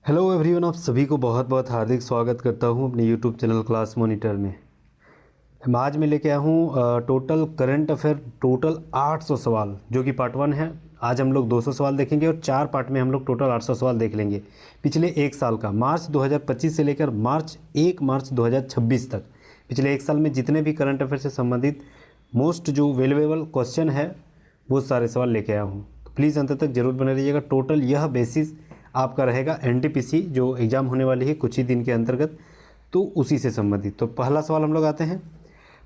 Hello everyone, आप सभी को बहुत बहुत हार्दिक स्वागत करता हूं अपने यूट्यूब चैनल क्लास मॉनिटर में। आज मैं लेके आया हूं टोटल करंट अफेयर टोटल 800 सवाल, जो कि पार्ट 1 है। आज हम लोग 200 सवाल देखेंगे और 4 पार्ट में हम लोग टोटल 800 सवाल देख लेंगे पिछले एक साल का, मार्च 2025 से लेकर मार्च 2026 तक। पिछले एक साल में जितने भी करंट अफेयर से संबंधित मोस्ट जो वैल्यूएबल क्वेश्चन है वो सारे सवाल लेके आया हूँ। तो प्लीज़ अंत तक जरूर बने रहिएगा। टोटल यह बेसिस आपका रहेगा एनटीपीसी जो एग्ज़ाम होने वाली है कुछ ही दिन के अंतर्गत, तो उसी से संबंधित। तो पहला सवाल हम लोग आते हैं।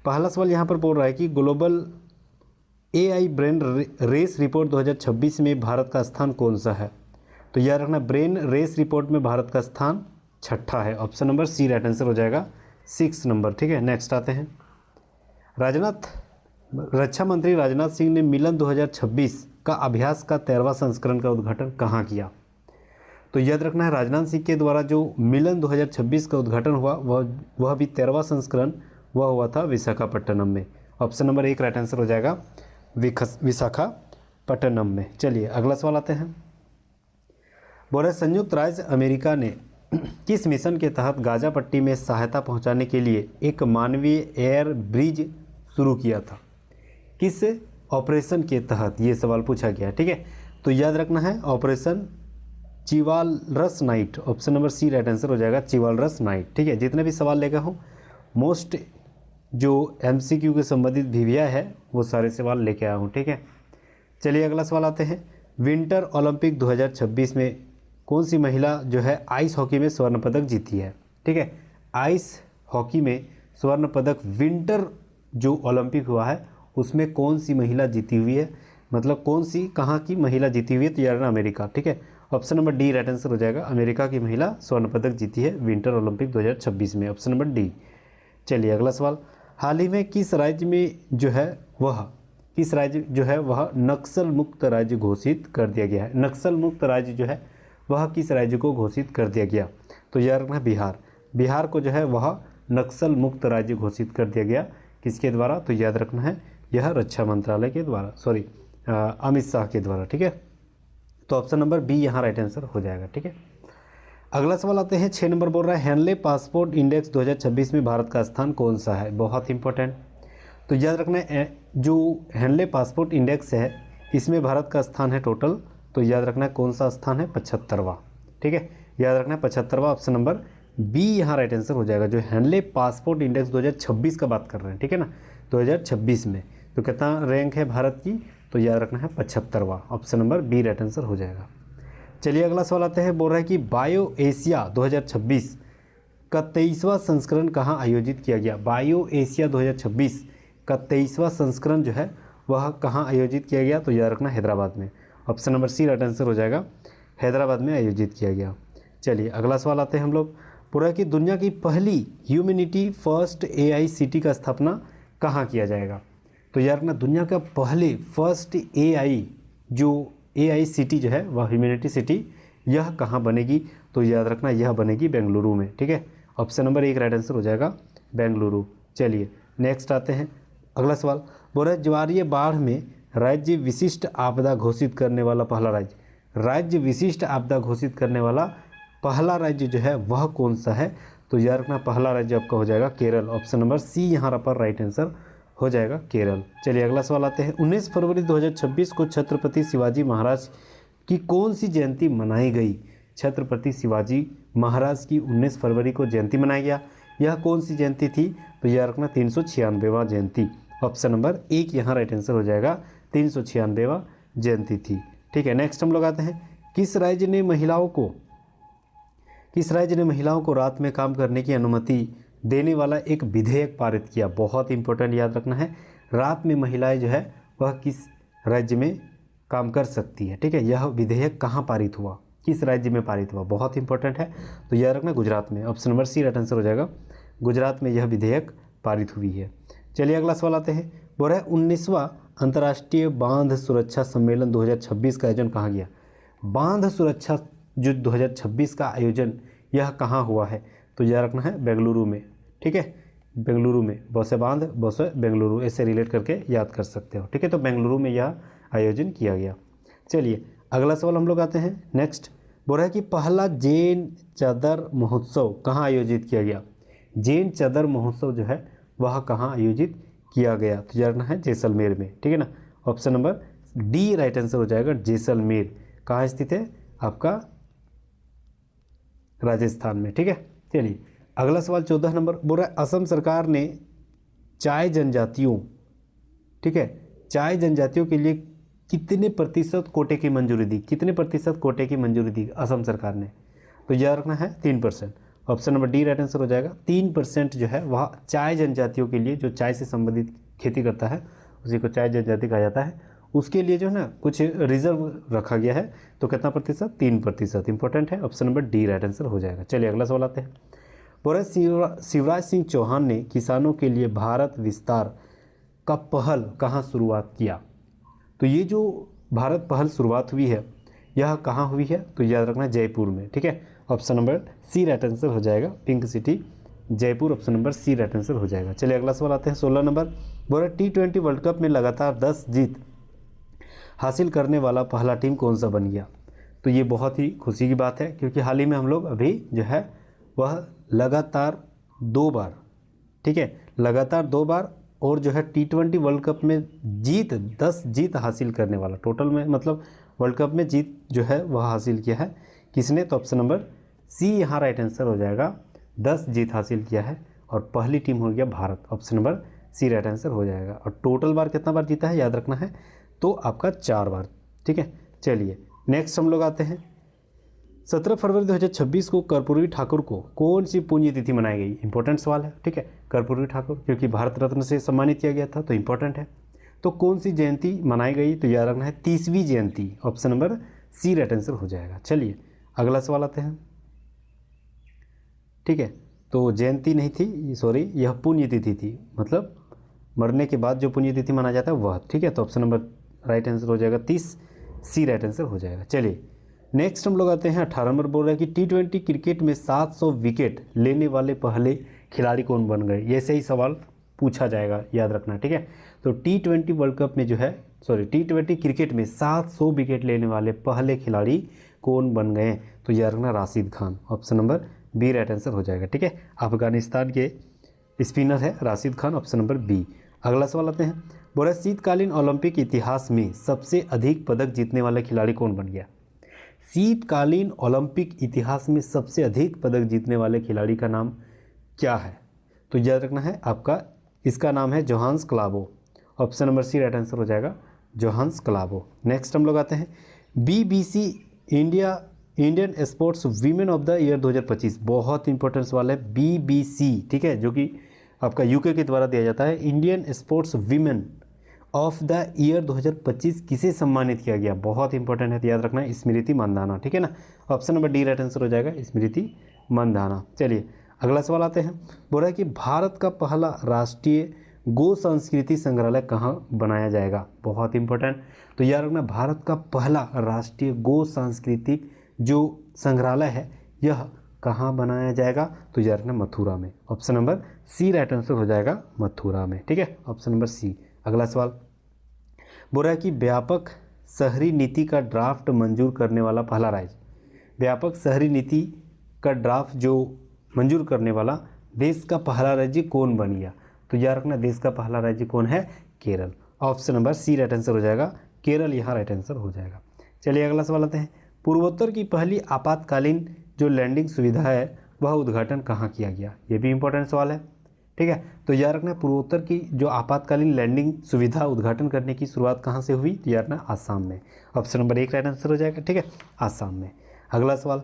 पहला सवाल यहाँ पर बोल रहा है कि global AI brain race report 2026 में भारत का स्थान कौन सा है। तो याद रखना, ब्रेन रेस रिपोर्ट में भारत का स्थान 6ठा है। Option number C right answer हो जाएगा, 6 नंबर। ठीक है, नेक्स्ट आते हैं। रक्षा मंत्री राजनाथ सिंह ने मिलन 2026 का अभ्यास का 13वां संस्करण का उद्घाटन कहाँ किया। तो याद रखना है, राजनाथ सिंह के द्वारा जो मिलन 2026 का उद्घाटन हुआ वह भी 13वां संस्करण वह हुआ था विशाखापट्टनम में। ऑप्शन नंबर 1 राइट आंसर हो जाएगा, विशाखापट्टनम में। चलिए अगला सवाल आते हैं। बोल रहे संयुक्त राज्य अमेरिका ने किस मिशन के तहत गाजा पट्टी में सहायता पहुंचाने के लिए एक मानवीय एयर ब्रिज शुरू किया था। किस ऑपरेशन के तहत ये सवाल पूछा गया। ठीक है, तो याद रखना है operation chivalrous knight. Option number C right answer हो जाएगा, चिवालरस नाइट। ठीक है, जितने भी सवाल लेकर हूँ मोस्ट जो एमसीक्यू के संबंधित वीवीआई है वो सारे सवाल लेके आया हूँ। ठीक है, चलिए अगला सवाल आते हैं। विंटर ओलंपिक 2026 में कौन सी महिला जो है आइस हॉकी में स्वर्ण पदक जीती है। ठीक है, आइस हॉकी में स्वर्ण पदक विंटर जो ओलंपिक हुआ है उसमें कौन सी महिला जीती हुई है, मतलब कौन सी कहाँ की महिला जीती हुई है। तो यार अमेरिका। ठीक है, option number D right answer हो जाएगा, अमेरिका की महिला स्वर्ण पदक जीती है विंटर ओलंपिक 2026 में। Option number D. चलिए अगला सवाल। हाल ही में किस राज्य में जो है वह नक्सल मुक्त राज्य घोषित कर दिया गया है। नक्सल मुक्त राज्य जो है वह किस राज्य को घोषित कर दिया गया। तो याद रखना बिहार को जो है वह नक्सल मुक्त राज्य घोषित कर दिया गया। किसके द्वारा। तो याद रखना है यह रक्षा मंत्रालय के द्वारा, अमित शाह के द्वारा। ठीक है, तो ऑप्शन नंबर बी यहाँ राइट आंसर हो जाएगा। ठीक है, अगला सवाल आते हैं। 6 नंबर बोल रहा है हेनले पासपोर्ट इंडेक्स 2026 में भारत का स्थान कौन सा है। बहुत इंपॉर्टेंट। तो याद रखना है जो हेनले पासपोर्ट इंडेक्स है इसमें भारत का स्थान है टोटल, तो याद रखना है कौन सा स्थान है, 75वां। ठीक है, याद रखना है 75वां। ऑप्शन नंबर बी यहाँ राइट आंसर हो जाएगा। जो हेनले पासपोर्ट इंडेक्स 2026 का बात कर रहे हैं, ठीक है ना, 2026 में तो कितना रैंक है भारत की। तो याद रखना है 75वां। Option number B right answer हो जाएगा। चलिए अगला सवाल आते हैं। बोल रहा है कि बायो एशिया 2026 का 23वां संस्करण कहाँ आयोजित किया गया। बायो एशिया 2026 का 23वां संस्करण जो है वह कहाँ आयोजित किया गया। तो याद रखना हैदराबाद में। Option number C right answer हो जाएगा, हैदराबाद में आयोजित किया गया। चलिए अगला सवाल आते हैं हम लोग। बोल रहा है कि दुनिया की पहली ह्यूमैनिटी फर्स्ट एआई सिटी का स्थापना कहाँ किया जाएगा। तो यार ना दुनिया का पहले फर्स्ट एआई सिटी जो है वह ह्यूमैनिटी सिटी यह कहाँ बनेगी। तो याद रखना यह बनेगी बेंगलुरु में। ठीक है, ऑप्शन नंबर 1 राइट आंसर हो जाएगा, बेंगलुरु। चलिए नेक्स्ट आते हैं। अगला सवाल बोल रहा है ज्वारीय बाढ़ में राज्य विशिष्ट आपदा घोषित करने वाला पहला राज्य विशिष्ट आपदा घोषित करने वाला पहला राज्य जो है वह कौन सा है। तो याद रखना पहला राज्य आपका हो जाएगा केरल। ऑप्शन नंबर सी यहाँ पर राइट आंसर हो जाएगा, केरल। चलिए अगला सवाल आते हैं। 19 फरवरी 2026 को छत्रपति शिवाजी महाराज की कौन सी जयंती मनाई गई। छत्रपति शिवाजी महाराज की 19 फरवरी को जयंती मनाया गया। यह कौन सी जयंती थी। तो याद रखना 396वां जयंती। ऑप्शन नंबर 1 यहाँ राइट आंसर हो जाएगा, 396वां जयंती थी। ठीक है, नेक्स्ट हम लोग आते हैं। किस राज्य ने महिलाओं को रात में काम करने की अनुमति देने वाला एक विधेयक पारित किया। बहुत इंपॉर्टेंट, याद रखना है रात में महिलाएं जो है वह किस राज्य में काम कर सकती है। ठीक है, यह विधेयक कहाँ पारित हुआ, किस राज्य में पारित हुआ, बहुत इंपॉर्टेंट है। तो याद रखना गुजरात में। Option number C right answer हो जाएगा, गुजरात में यह विधेयक पारित हुई है। चलिए अगला सवाल आते हैं। बोल रहा है 19वां अंतर्राष्ट्रीय बांध सुरक्षा सम्मेलन 2026 का आयोजन कहाँ गया। बांध सुरक्षा जो 2026 का आयोजन यह कहाँ हुआ है। तो याद रखना है बेंगलुरु में। ठीक है, बेंगलुरु में, बौसे बांध बौसे बेंगलुरु ऐसे रिलेट करके याद कर सकते हो। ठीक है, तो बेंगलुरु में यह आयोजन किया गया। चलिए अगला सवाल हम लोग आते हैं। नेक्स्ट बोल रहा है कि पहला जैन चादर महोत्सव कहाँ आयोजित किया गया। जैन चादर महोत्सव जो है वह कहाँ आयोजित किया गया, तो जाना है जैसलमेर में, ठीक है ना। Option number D right answer हो जाएगा, जैसलमेर। कहाँ स्थित है आपका, राजस्थान में, ठीक है। चलिए अगला सवाल 14 नंबर बोल रहा है असम सरकार ने चाय जनजातियों, ठीक है, चाय जनजातियों के लिए कितने प्रतिशत कोटे की मंजूरी दी, कितने प्रतिशत कोटे की मंजूरी दी असम सरकार ने, तो याद रखना है 3%। Option number D right answer हो जाएगा। 3% जो है वह चाय जनजातियों के लिए, जो चाय से संबंधित खेती करता है उसी को चाय जनजाति कहा जाता है, उसके लिए जो है ना कुछ रिजर्व रखा गया है। तो कितना प्रतिशत, 3%। इंपॉर्टेंट है, option number D right answer हो जाएगा। चलिए अगला सवाल आते हैं। बोल रहे शिवराज सिंह चौहान ने किसानों के लिए भारत विस्तार का पहल कहाँ शुरुआत किया, तो ये जो भारत पहल शुरुआत हुई है यह कहाँ हुई है, तो याद रखना जयपुर में, ठीक है। Option number C right answer हो जाएगा, pink city Jaipur, option number C right answer हो जाएगा। चलिए अगला सवाल आते हैं 16 नंबर। बोल रहे T20 वर्ल्ड कप में लगातार 10 जीत हासिल करने वाला पहला टीम कौन सा बन गया, तो ये बहुत ही खुशी की बात है क्योंकि हाल ही में हम लोग अभी जो है वह लगातार 2 बार, ठीक है, लगातार 2 बार और जो है T20 वर्ल्ड कप में जीत 10 जीत हासिल करने वाला, टोटल में मतलब वर्ल्ड कप में जीत जो है वह हासिल किया है किसने, तो ऑप्शन नंबर सी यहाँ राइट आंसर हो जाएगा। 10 जीत हासिल किया है और पहली टीम हो गया Bharat, option number C right answer हो जाएगा। और टोटल बार कितना बार जीता है याद रखना है, तो आपका 4 बार, ठीक है। चलिए नेक्स्ट हम लोग आते हैं 17 फरवरी 2026 को कर्पूरी ठाकुर को कौन सी पुण्यतिथि मनाई गई, इंपॉर्टेंट सवाल है, ठीक है। कर्पूरी ठाकुर क्योंकि भारत रत्न से सम्मानित किया गया था तो इंपॉर्टेंट है। तो कौन सी जयंती मनाई गई, तो याद रखना है 30वीं जयंती, option number C right answer हो जाएगा। चलिए अगला सवाल आते हैं, ठीक है। तो जयंती नहीं थी, सॉरी, यह पुण्यतिथि थी, मतलब मरने के बाद जो पुण्यतिथि माना जाता है वह, ठीक है। तो ऑप्शन नंबर राइट आंसर हो जाएगा 30, सी राइट आंसर हो जाएगा। चलिए नेक्स्ट हम लोग आते हैं 18 नंबर। बोल रहा है कि T20 क्रिकेट में 700 विकेट लेने वाले पहले खिलाड़ी कौन बन गए, ये सही सवाल पूछा जाएगा, याद रखना, ठीक है। तो T20 वर्ल्ड कप में जो है, सॉरी, T20 क्रिकेट में 700 विकेट लेने वाले पहले खिलाड़ी कौन बन गए, तो याद रखना Rashid Khan, option number B right answer हो जाएगा, ठीक है। अफगानिस्तान के स्पिनर है Rashid Khan, option number B. अगला सवाल आते हैं। बोला शीतकालीन ओलंपिक इतिहास में सबसे अधिक पदक जीतने वाला खिलाड़ी कौन बन गया, शीतकालीन ओलंपिक इतिहास में सबसे अधिक पदक जीतने वाले खिलाड़ी का नाम क्या है, तो याद रखना है आपका, इसका नाम है Johannes Klaebo, option number C right answer हो जाएगा, जोहान्स क्लाबो। नेक्स्ट हम लोग आते हैं BBC Indian sports women of the year 2025, बहुत इंपॉर्टेंट सवाल है। BBC, ठीक है, जो कि आपका UK के द्वारा दिया जाता है। Indian sports women of the year 2025 किसे सम्मानित किया गया, बहुत इंपॉर्टेंट है, तो याद रखना है स्मृति मंदाना, ठीक है ना। Option number D right answer हो जाएगा, स्मृति मंदाना। चलिए अगला सवाल आते हैं। बोल रहा है कि भारत का पहला राष्ट्रीय गो संस्कृति संग्रहालय कहाँ बनाया जाएगा, बहुत इंपॉर्टेंट, तो याद रखना भारत का पहला राष्ट्रीय गो सांस्कृतिक जो संग्रहालय है यह कहाँ बनाया जाएगा, तो याद रखना मथुरा में, option number C right answer हो जाएगा, मथुरा में, ठीक है, ऑप्शन नंबर सी। अगला सवाल बोल रहा है कि व्यापक शहरी नीति का ड्राफ्ट मंजूर करने वाला पहला राज्य, व्यापक शहरी नीति का ड्राफ्ट जो मंजूर करने वाला देश का पहला राज्य कौन बन गया, तो याद रखना देश का पहला राज्य कौन है, Kerala, option number C right answer हो जाएगा, केरल यहाँ राइट आंसर हो जाएगा। चलिए अगला सवाल आते हैं। पूर्वोत्तर की पहली आपातकालीन जो लैंडिंग सुविधा है वह उद्घाटन कहाँ किया गया, ये भी इंपॉर्टेंट सवाल है, ठीक है। तो याद रखना पूर्वोत्तर की जो आपातकालीन लैंडिंग सुविधा उद्घाटन करने की शुरुआत कहाँ से हुई, तो याद रखना आसाम में, ऑप्शन नंबर 1 राइट आंसर हो जाएगा, ठीक है, आसाम में। अगला सवाल,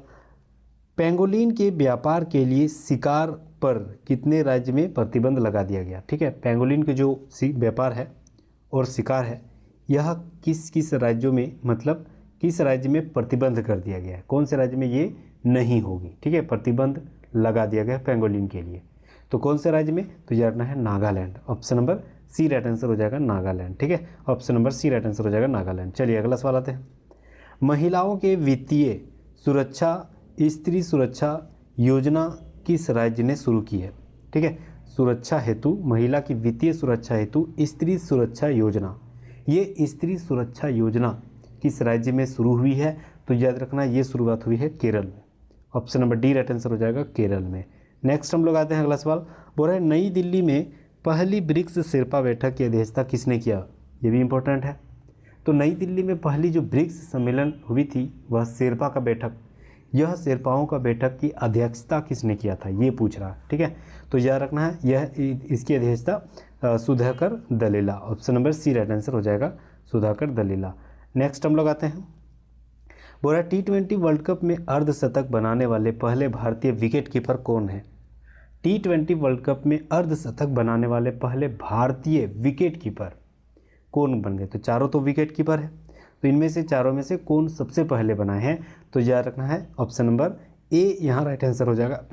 पेंगोलिन के व्यापार के लिए शिकार पर कितने राज्य में प्रतिबंध लगा दिया गया, ठीक है। पेंगोलिन के जो व्यापार है और शिकार है यह किस किस राज्यों में, मतलब किस राज्य में प्रतिबंध कर दिया गया है, कौन से राज्य में ये नहीं होगी, ठीक है, प्रतिबंध लगा दिया गया पेंगोलिन के लिए, तो कौन से राज्य में, तो याद रखना है Nagaland, option number C right answer हो जाएगा, नागालैंड, ठीक है, option number C right answer हो जाएगा, नागालैंड। चलिए अगला सवाल आते हैं। महिलाओं के वित्तीय सुरक्षा स्त्री सुरक्षा योजना किस राज्य ने शुरू की है, ठीक है, सुरक्षा हेतु, महिला की वित्तीय सुरक्षा हेतु स्त्री सुरक्षा योजना, ये स्त्री सुरक्षा योजना किस राज्य में शुरू हुई है, तो याद रखना ये शुरुआत हुई है केरल में। Option number D right answer हो जाएगा केरल में। नेक्स्ट हम लोग आते हैं अगला सवाल। बोल रहे नई दिल्ली में पहली ब्रिक्स शेरपा बैठक की अध्यक्षता किसने किया? ये भी इंपॉर्टेंट है। तो नई दिल्ली में पहली जो ब्रिक्स सम्मेलन हुई थी वह शेरपा का बैठक, यह शेरपाओं का बैठक की अध्यक्षता किसने किया था, ये पूछ रहा है। ठीक है, तो याद रखना है यह इसकी अध्यक्षता Sudhakar Dalela. Option number C right answer हो जाएगा सुधाकर दलीला। नेक्स्ट हम लोग आते हैं। बोला T20 वर्ल्ड कप में अर्धशतक बनाने वाले पहले भारतीय विकेट कीपर कौन है? T20 वर्ल्ड कप में अर्धशतक बनाने वाले पहले भारतीय विकेट कीपर कौन बन गए? तो चारों तो विकेट कीपर है, तो इनमें से चारों में से कौन सबसे पहले बनाए हैं? तो याद रखना है ऑप्शन नंबर ए यहाँ राइट आंसर हो जाएगा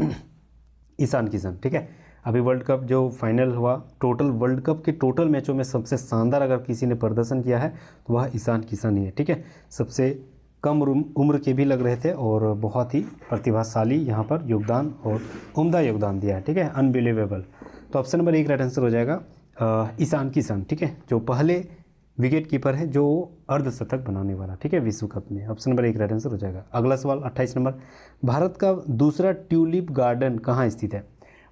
ईशान किशन। ठीक है, अभी वर्ल्ड कप जो फाइनल हुआ, टोटल वर्ल्ड कप के टोटल मैचों में सबसे शानदार अगर किसी ने प्रदर्शन किया है तो वह ईशान किशन ही है। ठीक है, सबसे कम उम्र के भी लग रहे थे और बहुत ही प्रतिभाशाली यहाँ पर योगदान और उम्दा योगदान दिया है। ठीक है, अनबिलीवेबल। तो ऑप्शन नंबर एक राइट आंसर हो जाएगा ईशान किशन। ठीक है, जो पहले विकेट कीपर है जो अर्धशतक बनाने वाला, ठीक है, विश्व कप में। ऑप्शन नंबर एक राइट आंसर हो जाएगा। अगला सवाल 28 नंबर। भारत का दूसरा ट्यूलिप गार्डन कहाँ स्थित है?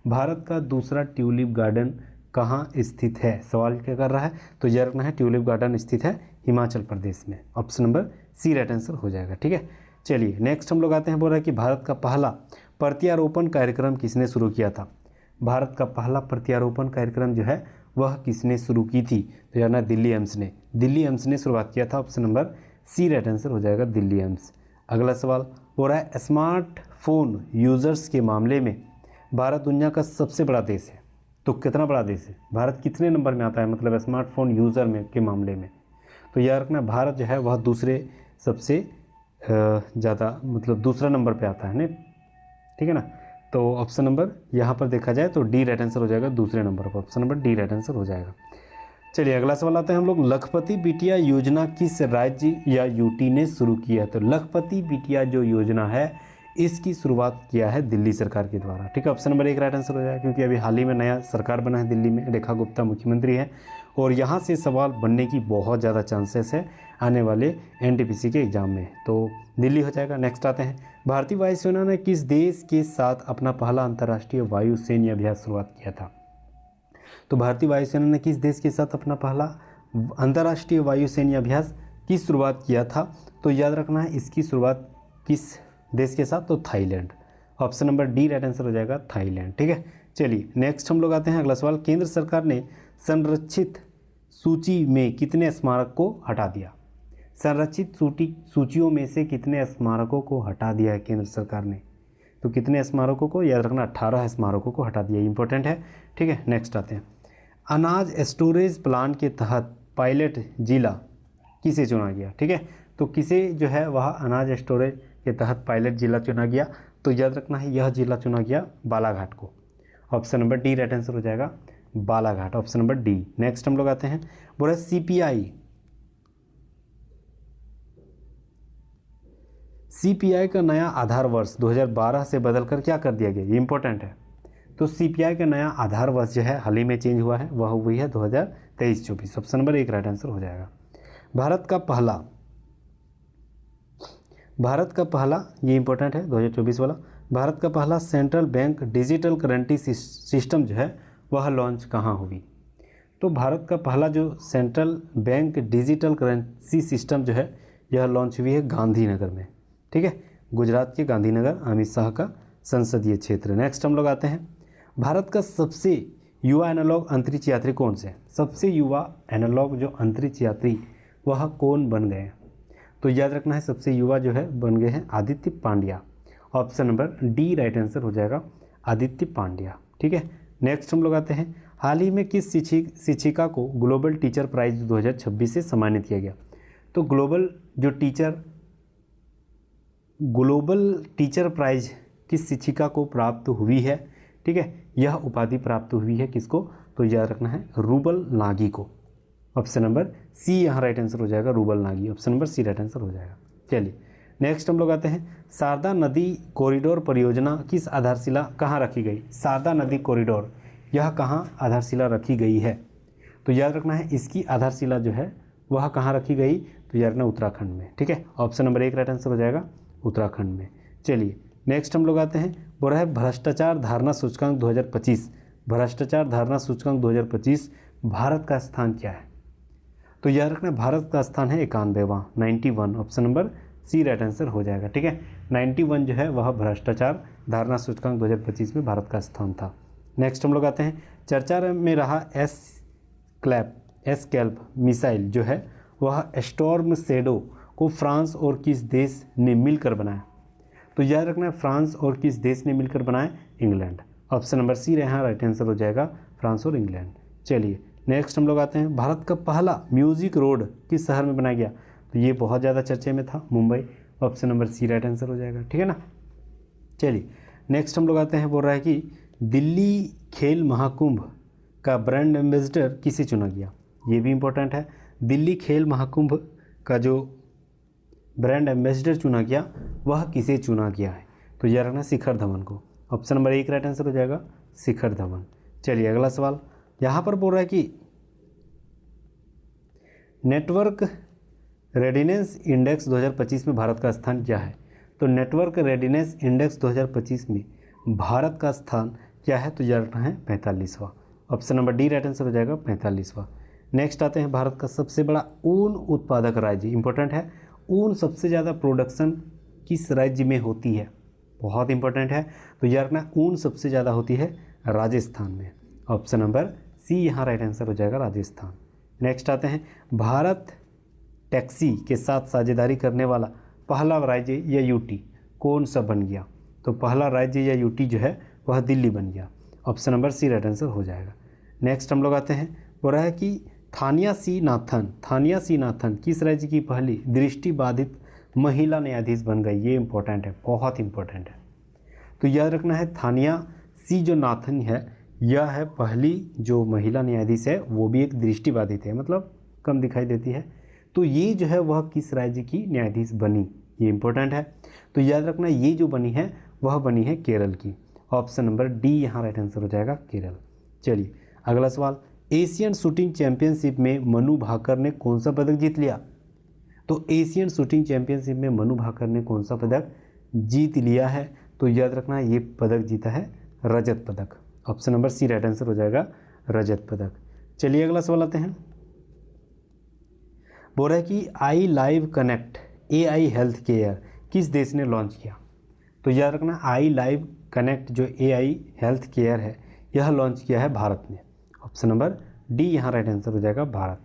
भारत का दूसरा ट्यूलिप गार्डन कहाँ स्थित है? सवाल क्या कर रहा है? तो यह रखना है ट्यूलिप गार्डन स्थित है हिमाचल प्रदेश में। Option number C right answer हो जाएगा। ठीक है, चलिए नेक्स्ट हम लोग आते हैं। बोल रहा है कि भारत का पहला प्रत्यारोपण कार्यक्रम किसने शुरू किया था? भारत का पहला प्रत्यारोपण कार्यक्रम जो है वह किसने शुरू की थी? तो यार ना दिल्ली एम्स ने, दिल्ली एम्स ने शुरुआत किया था। Option number C right answer हो जाएगा दिल्ली एम्स। अगला सवाल हो रहा है स्मार्टफोन यूजर्स के मामले में भारत दुनिया का सबसे बड़ा देश है, तो कितना बड़ा देश है? भारत कितने नंबर में आता है मतलब स्मार्टफोन यूज़र में के मामले में? तो याद रखना भारत जो है वह दूसरे सबसे ज़्यादा मतलब दूसरा नंबर पे आता है ना, ठीक है ना। तो ऑप्शन नंबर यहाँ पर देखा जाए तो डी राइट आंसर हो जाएगा दूसरे नंबर पर। Option number D right answer हो जाएगा। चलिए अगला सवाल आते हैं हम लोग। लखपति बिटिया योजना किस राज्य या यूटी ने शुरू की है? तो लखपति बिटिया जो योजना है इसकी शुरुआत किया है दिल्ली सरकार के द्वारा। ठीक है, ऑप्शन नंबर एक राइट आंसर हो जाएगा क्योंकि अभी हाल ही में नया सरकार बना है दिल्ली में, रेखा गुप्ता मुख्यमंत्री है और यहाँ से सवाल बनने की बहुत ज़्यादा चांसेस है आने वाले एनटीपीसी के एग्जाम में, तो दिल्ली हो जाएगा। नेक्स्ट आते हैं। भारतीय वायुसेना ने किस देश के साथ अपना पहला अंतर्राष्ट्रीय वायु सैन्य अभ्यास शुरुआत किया था? तो भारतीय वायुसेना ने किस देश के साथ अपना पहला अंतर्राष्ट्रीय वायु सैन्य अभ्यास की शुरुआत किया था? तो याद रखना है इसकी शुरुआत किस देश के साथ? तो Thailand. Option number D right answer हो जाएगा थाईलैंड। ठीक है, चलिए नेक्स्ट हम लोग आते हैं अगला सवाल। केंद्र सरकार ने संरक्षित सूची में कितने स्मारक को हटा दिया? संरक्षित सूचियों में से कितने स्मारकों को हटा दिया है केंद्र सरकार ने? तो कितने स्मारकों को? याद रखना 18 स्मारकों को हटा दिया, इंपॉर्टेंट है। ठीक है, नेक्स्ट आते हैं। अनाज स्टोरेज प्लान के तहत पायलट जिला किसे चुना गया? ठीक है, तो किसे जो है वह अनाज स्टोरेज के तहत पायलट जिला चुना गया? तो याद रखना है यह जिला चुना गया बालाघाट को। Option number D right answer हो जाएगा Balaghat. Option number D. Next हम लोग आते हैं। बोला सीपीआई का नया आधार वर्ष 2012 से बदलकर क्या कर दिया गया? ये इंपॉर्टेंट है। तो सीपीआई का नया आधार वर्ष जो है हाल ही में चेंज हुआ है, वह हुई है 2023-24। ऑप्शन नंबर एक राइट आंसर हो जाएगा। भारत का पहला ये इंपॉर्टेंट है 2024 वाला। भारत का पहला central bank digital currency system जो है वह लॉन्च कहाँ हुई? तो भारत का पहला जो central bank digital currency system जो है यह लॉन्च हुई है गांधीनगर में। ठीक है, गुजरात के गांधीनगर, अमित शाह का संसदीय क्षेत्र। नेक्स्ट हम लोग आते हैं। भारत का सबसे युवा एनालॉग अंतरिक्ष यात्री कौन से? सबसे युवा एनालॉग जो अंतरिक्ष यात्री वह कौन बन गए? तो याद रखना है सबसे युवा जो है बन गए हैं Aditya Pandya. Option number D right answer हो जाएगा आदित्य पांड्या। ठीक है, नेक्स्ट हम लोग आते हैं। हाल ही में किस शिक्षिका को ग्लोबल टीचर प्राइज 2026 से सम्मानित किया गया? तो ग्लोबल टीचर प्राइज किस शिक्षिका को प्राप्त हुई है? ठीक है, यह उपाधि प्राप्त हुई है किसको? तो याद रखना है रूबल नागी को। ऑप्शन नंबर सी यहाँ राइट आंसर हो जाएगा Rubal Nagi. Option number C right answer हो जाएगा। चलिए नेक्स्ट हम लोग आते हैं। शारदा नदी कॉरिडोर परियोजना किस आधारशिला कहाँ रखी गई? शारदा नदी कॉरिडोर यह कहाँ आधारशिला रखी गई है? तो याद रखना है इसकी आधारशिला जो है वह कहाँ रखी गई, तो यार ना उत्तराखंड में। ठीक है, ऑप्शन नंबर 1 राइट आंसर हो जाएगा उत्तराखंड में। चलिए नेक्स्ट हम लोग आते हैं, बोल रहा है भ्रष्टाचार धारणा सूचकांक 2025, भ्रष्टाचार धारणा सूचकांक 2025 भारत का स्थान क्या है, तो याद रखना भारत का स्थान है 91वां, 91, option number C right answer हो जाएगा। ठीक है, 91 जो है वह भ्रष्टाचार धारणा सूचकांक 2025 में भारत का स्थान था। नेक्स्ट हम लोग आते हैं, चर्चा में रहा एस-कैल्प मिसाइल जो है वह स्टॉर्म शैडो को फ्रांस और किस देश ने मिलकर बनाया, तो याद रखना फ्रांस और किस देश ने मिलकर बनाया, इंग्लैंड। ऑप्शन नंबर सी यहाँ राइट आंसर हो जाएगा फ्रांस और इंग्लैंड। चलिए नेक्स्ट हम लोग आते हैं, भारत का पहला म्यूजिक रोड किस शहर में बनाया गया, तो ये बहुत ज़्यादा चर्चे में था, Mumbai. Option number C right answer हो जाएगा। ठीक है ना। चलिए नेक्स्ट हम लोग आते हैं, बोल रहा है कि दिल्ली खेल महाकुंभ का ब्रांड एम्बेसडर किसे चुना गया, ये भी इंपॉर्टेंट है। दिल्ली खेल महाकुंभ का जो ब्रांड एम्बेसडर चुना गया वह किसे चुना गया है, तो यह रखना शिखर धवन को। ऑप्शन नंबर 1 राइट आंसर हो जाएगा शिखर धवन। चलिए अगला सवाल, यहाँ पर बोल रहा है कि नेटवर्क रेडिनेस इंडेक्स 2025 में भारत का स्थान क्या है, तो नेटवर्क रेडिनेस इंडेक्स 2025 में भारत का स्थान क्या है, तो यह रखना है 45वां। Option number D right answer हो जाएगा 45वां। नेक्स्ट आते हैं, भारत का सबसे बड़ा ऊन उत्पादक राज्य, इंपॉर्टेंट है, ऊन सबसे ज़्यादा प्रोडक्शन किस राज्य में होती है, बहुत इंपॉर्टेंट है, तो यह रखना ऊन सबसे ज़्यादा होती है राजस्थान में। ऑप्शन नंबर सी यहाँ राइट आंसर हो जाएगा राजस्थान। नेक्स्ट आते हैं, भारत टैक्सी के साथ साझेदारी करने वाला पहला राज्य या यूटी कौन सा बन गया, तो पहला राज्य या यूटी जो है वह दिल्ली बन गया। Option number C right answer हो जाएगा। नेक्स्ट हम लोग आते हैं, बोल रहा है कि थानिया सी नाथन किस राज्य की पहली दृष्टिबाधित महिला न्यायाधीश बन गई, ये इंपॉर्टेंट है, बहुत इंपॉर्टेंट है। तो याद रखना है थानिया सी जो नाथन है यह है पहली जो महिला न्यायाधीश है, वो भी एक दृष्टिबाधित है, मतलब कम दिखाई देती है। तो ये जो है वह किस राज्य की न्यायाधीश बनी, ये इंपॉर्टेंट है। तो याद रखना ये जो बनी है वह बनी है केरल की। ऑप्शन नंबर डी यहाँ राइट आंसर हो जाएगा केरल। चलिए अगला सवाल, एशियन शूटिंग चैंपियनशिप में मनु भाकर ने कौन सा पदक जीत लिया, तो एशियन शूटिंग चैंपियनशिप में मनु भाकर ने कौन सा पदक जीत लिया है, तो याद रखना ये पदक जीता है रजत पदक। Option number C right answer हो जाएगा रजत पदक। चलिए अगला सवाल आते हैं, बोल रहा है कि I live connect AI health care किस देश ने लॉन्च किया, तो याद रखना आई लाइव कनेक्ट जो AI हेल्थ केयर है यह लॉन्च किया है भारत ने। ऑप्शन नंबर डी यहाँ राइट आंसर हो जाएगा भारत।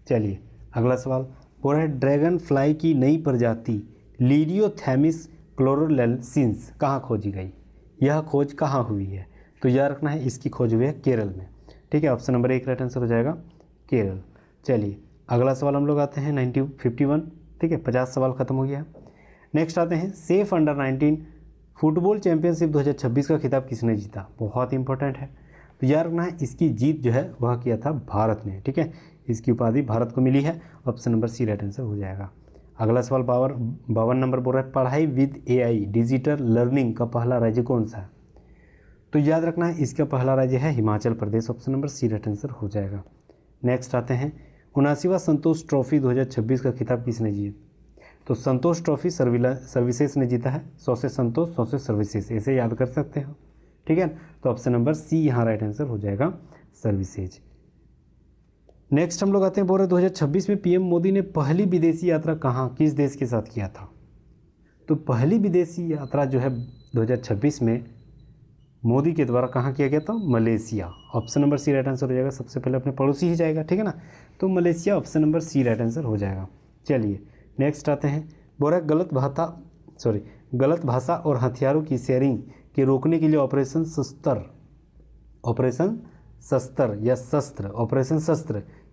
चलिए अगला सवाल, बोल रहा है ड्रैगन फ्लाई की नई प्रजाति लीडियोथैमिस क्लोरोलेंसिस कहाँ खोजी गई, यह खोज कहाँ हुई है, तो याद रखना है इसकी खोज हुई है केरल में। ठीक है, ऑप्शन नंबर 1 राइट आंसर हो जाएगा केरल। चलिए अगला सवाल हम लोग आते हैं 51। ठीक है, 50 सवाल खत्म हो गया। नेक्स्ट आते हैं, सेफ अंडर 19 फुटबॉल चैंपियनशिप 2026 का खिताब किसने जीता, बहुत इंपॉर्टेंट है। तो याद रखना है इसकी जीत जो है वह किया था भारत ने। ठीक है, इसकी उपाधि भारत को मिली है। Option number C right answer हो जाएगा। अगला सवाल 52 नंबर बोल रहा है, पढ़ाई विद AI डिजिटल लर्निंग का पहला राज्य कौन सा है, तो याद रखना है इसका पहला राज्य है Himachal Pradesh. Option number C right answer हो जाएगा। नेक्स्ट आते हैं, 79वां संतोष ट्रॉफी 2026 का खिताब किसने जीता, तो संतोष ट्रॉफी सर्विसेज ने जीता है। 100 से संतोष 100 से सर्विसेज, ऐसे याद कर सकते हो। ठीक है, तो ऑप्शन नंबर सी यहाँ राइट आंसर हो जाएगा सर्विसेज। नेक्स्ट हम लोग आते हैं, बोल रहे 2026 में PM मोदी ने पहली विदेशी यात्रा कहाँ किस देश के साथ किया था, तो पहली विदेशी यात्रा जो है 2026 में मोदी के द्वारा कहाँ किया गया था, Malaysia. Option number C right answer हो जाएगा, सबसे पहले अपने पड़ोसी ही जाएगा। ठीक है ना, तो Malaysia option number C right answer हो जाएगा। चलिए नेक्स्ट आते हैं, बोल रहा है गलत भाषा और हथियारों की शेयरिंग के रोकने के लिए ऑपरेशन शस्त्र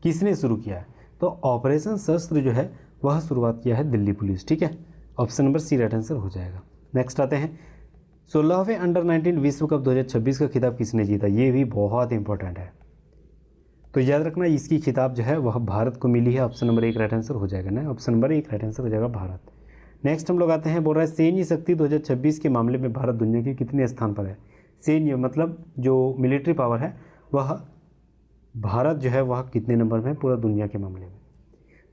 किसने शुरू किया है, तो ऑपरेशन शस्त्र जो है वह शुरुआत किया है दिल्ली पुलिस। ठीक है, option number C right answer हो जाएगा। नेक्स्ट आते हैं, 16वें अंडर 19 विश्व कप 2026 का खिताब किसने जीता, ये भी बहुत इंपॉर्टेंट है। तो याद रखना इसकी खिताब जो है वह भारत को मिली है। ऑप्शन नंबर 1 राइट आंसर हो जाएगा ना, ऑप्शन नंबर 1 राइट आंसर हो जाएगा भारत। नेक्स्ट हम लोग आते हैं, बोल रहा है सैन्य शक्ति 2026 के मामले में भारत दुनिया के कितने स्थान पर है, सैन्य मतलब जो मिलिट्री पावर है वह भारत जो है वह कितने नंबर में है पूरा दुनिया के मामले में,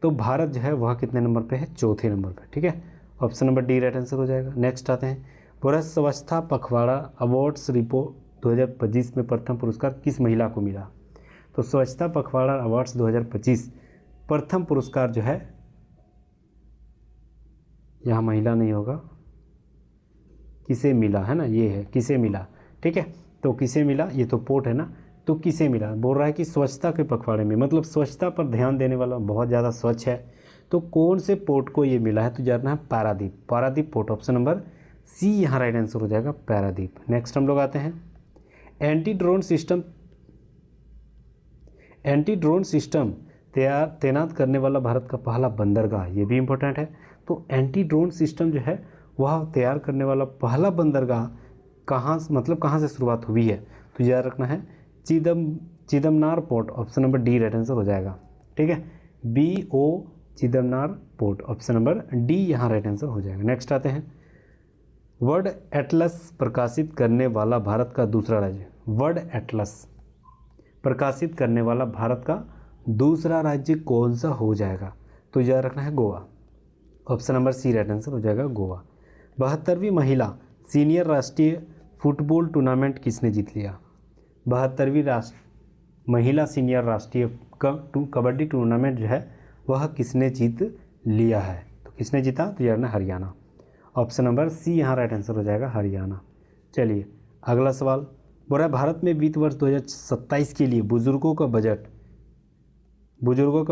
तो भारत जो है वह कितने नंबर पे है, चौथे नंबर पे। ठीक है, option number D right answer हो जाएगा। नेक्स्ट आते हैं, पूरा स्वच्छता पखवाड़ा अवार्ड्स रिपोर्ट 2025 में प्रथम पुरस्कार किस महिला को मिला। तो स्वच्छता पखवाड़ा अवार्ड्स 2025 प्रथम पुरस्कार जो है, यहाँ महिला नहीं होगा, किसे मिला है ना, ये है किसे मिला। ठीक है, तो किसे मिला, ये तो पोर्ट है ना, तो किसे मिला, बोल रहा है कि स्वच्छता के पखवाड़े में, मतलब स्वच्छता पर ध्यान देने वाला, बहुत ज़्यादा स्वच्छ है, तो कौन से पोर्ट को ये मिला है, तो जानना है Paradip, Paradip port, option number C यहाँ राइट आंसर हो जाएगा, पारादीप। नेक्स्ट हम लोग आते हैं, एंटी ड्रोन सिस्टम तैनात करने वाला भारत का पहला बंदरगाह, ये भी इम्पोर्टेंट है। तो एंटी ड्रोन सिस्टम जो है वह तैयार करने वाला पहला बंदरगाह कहाँ से शुरुआत हुई है, तो याद रखना है Chidambaranar port, option number D right answer हो जाएगा। ठीक है, BO Chidambaranar port, option number D यहाँ राइट आंसर हो जाएगा। नेक्स्ट आते हैं, वर्ल्ड एटलस प्रकाशित करने वाला भारत का दूसरा राज्य, वर्ल्ड एटलस प्रकाशित करने वाला भारत का दूसरा राज्य कौन सा हो जाएगा, तो याद रखना है Goa, option number C right answer हो जाएगा गोवा। 72वीं महिला सीनियर राष्ट्रीय फुटबॉल टूर्नामेंट किसने जीत लिया। 72वीं महिला सीनियर राष्ट्रीय कबड्डी टूर्नामेंट जो है वह किसने जीत लिया है, तो किसने जीता, तो यार ना हरियाणा, ऑप्शन नंबर सी यहाँ राइट आंसर हो जाएगा हरियाणा। चलिए अगला सवाल, बोल रहा है भारत में वित्त वर्ष 2027 के लिए बुजुर्गों का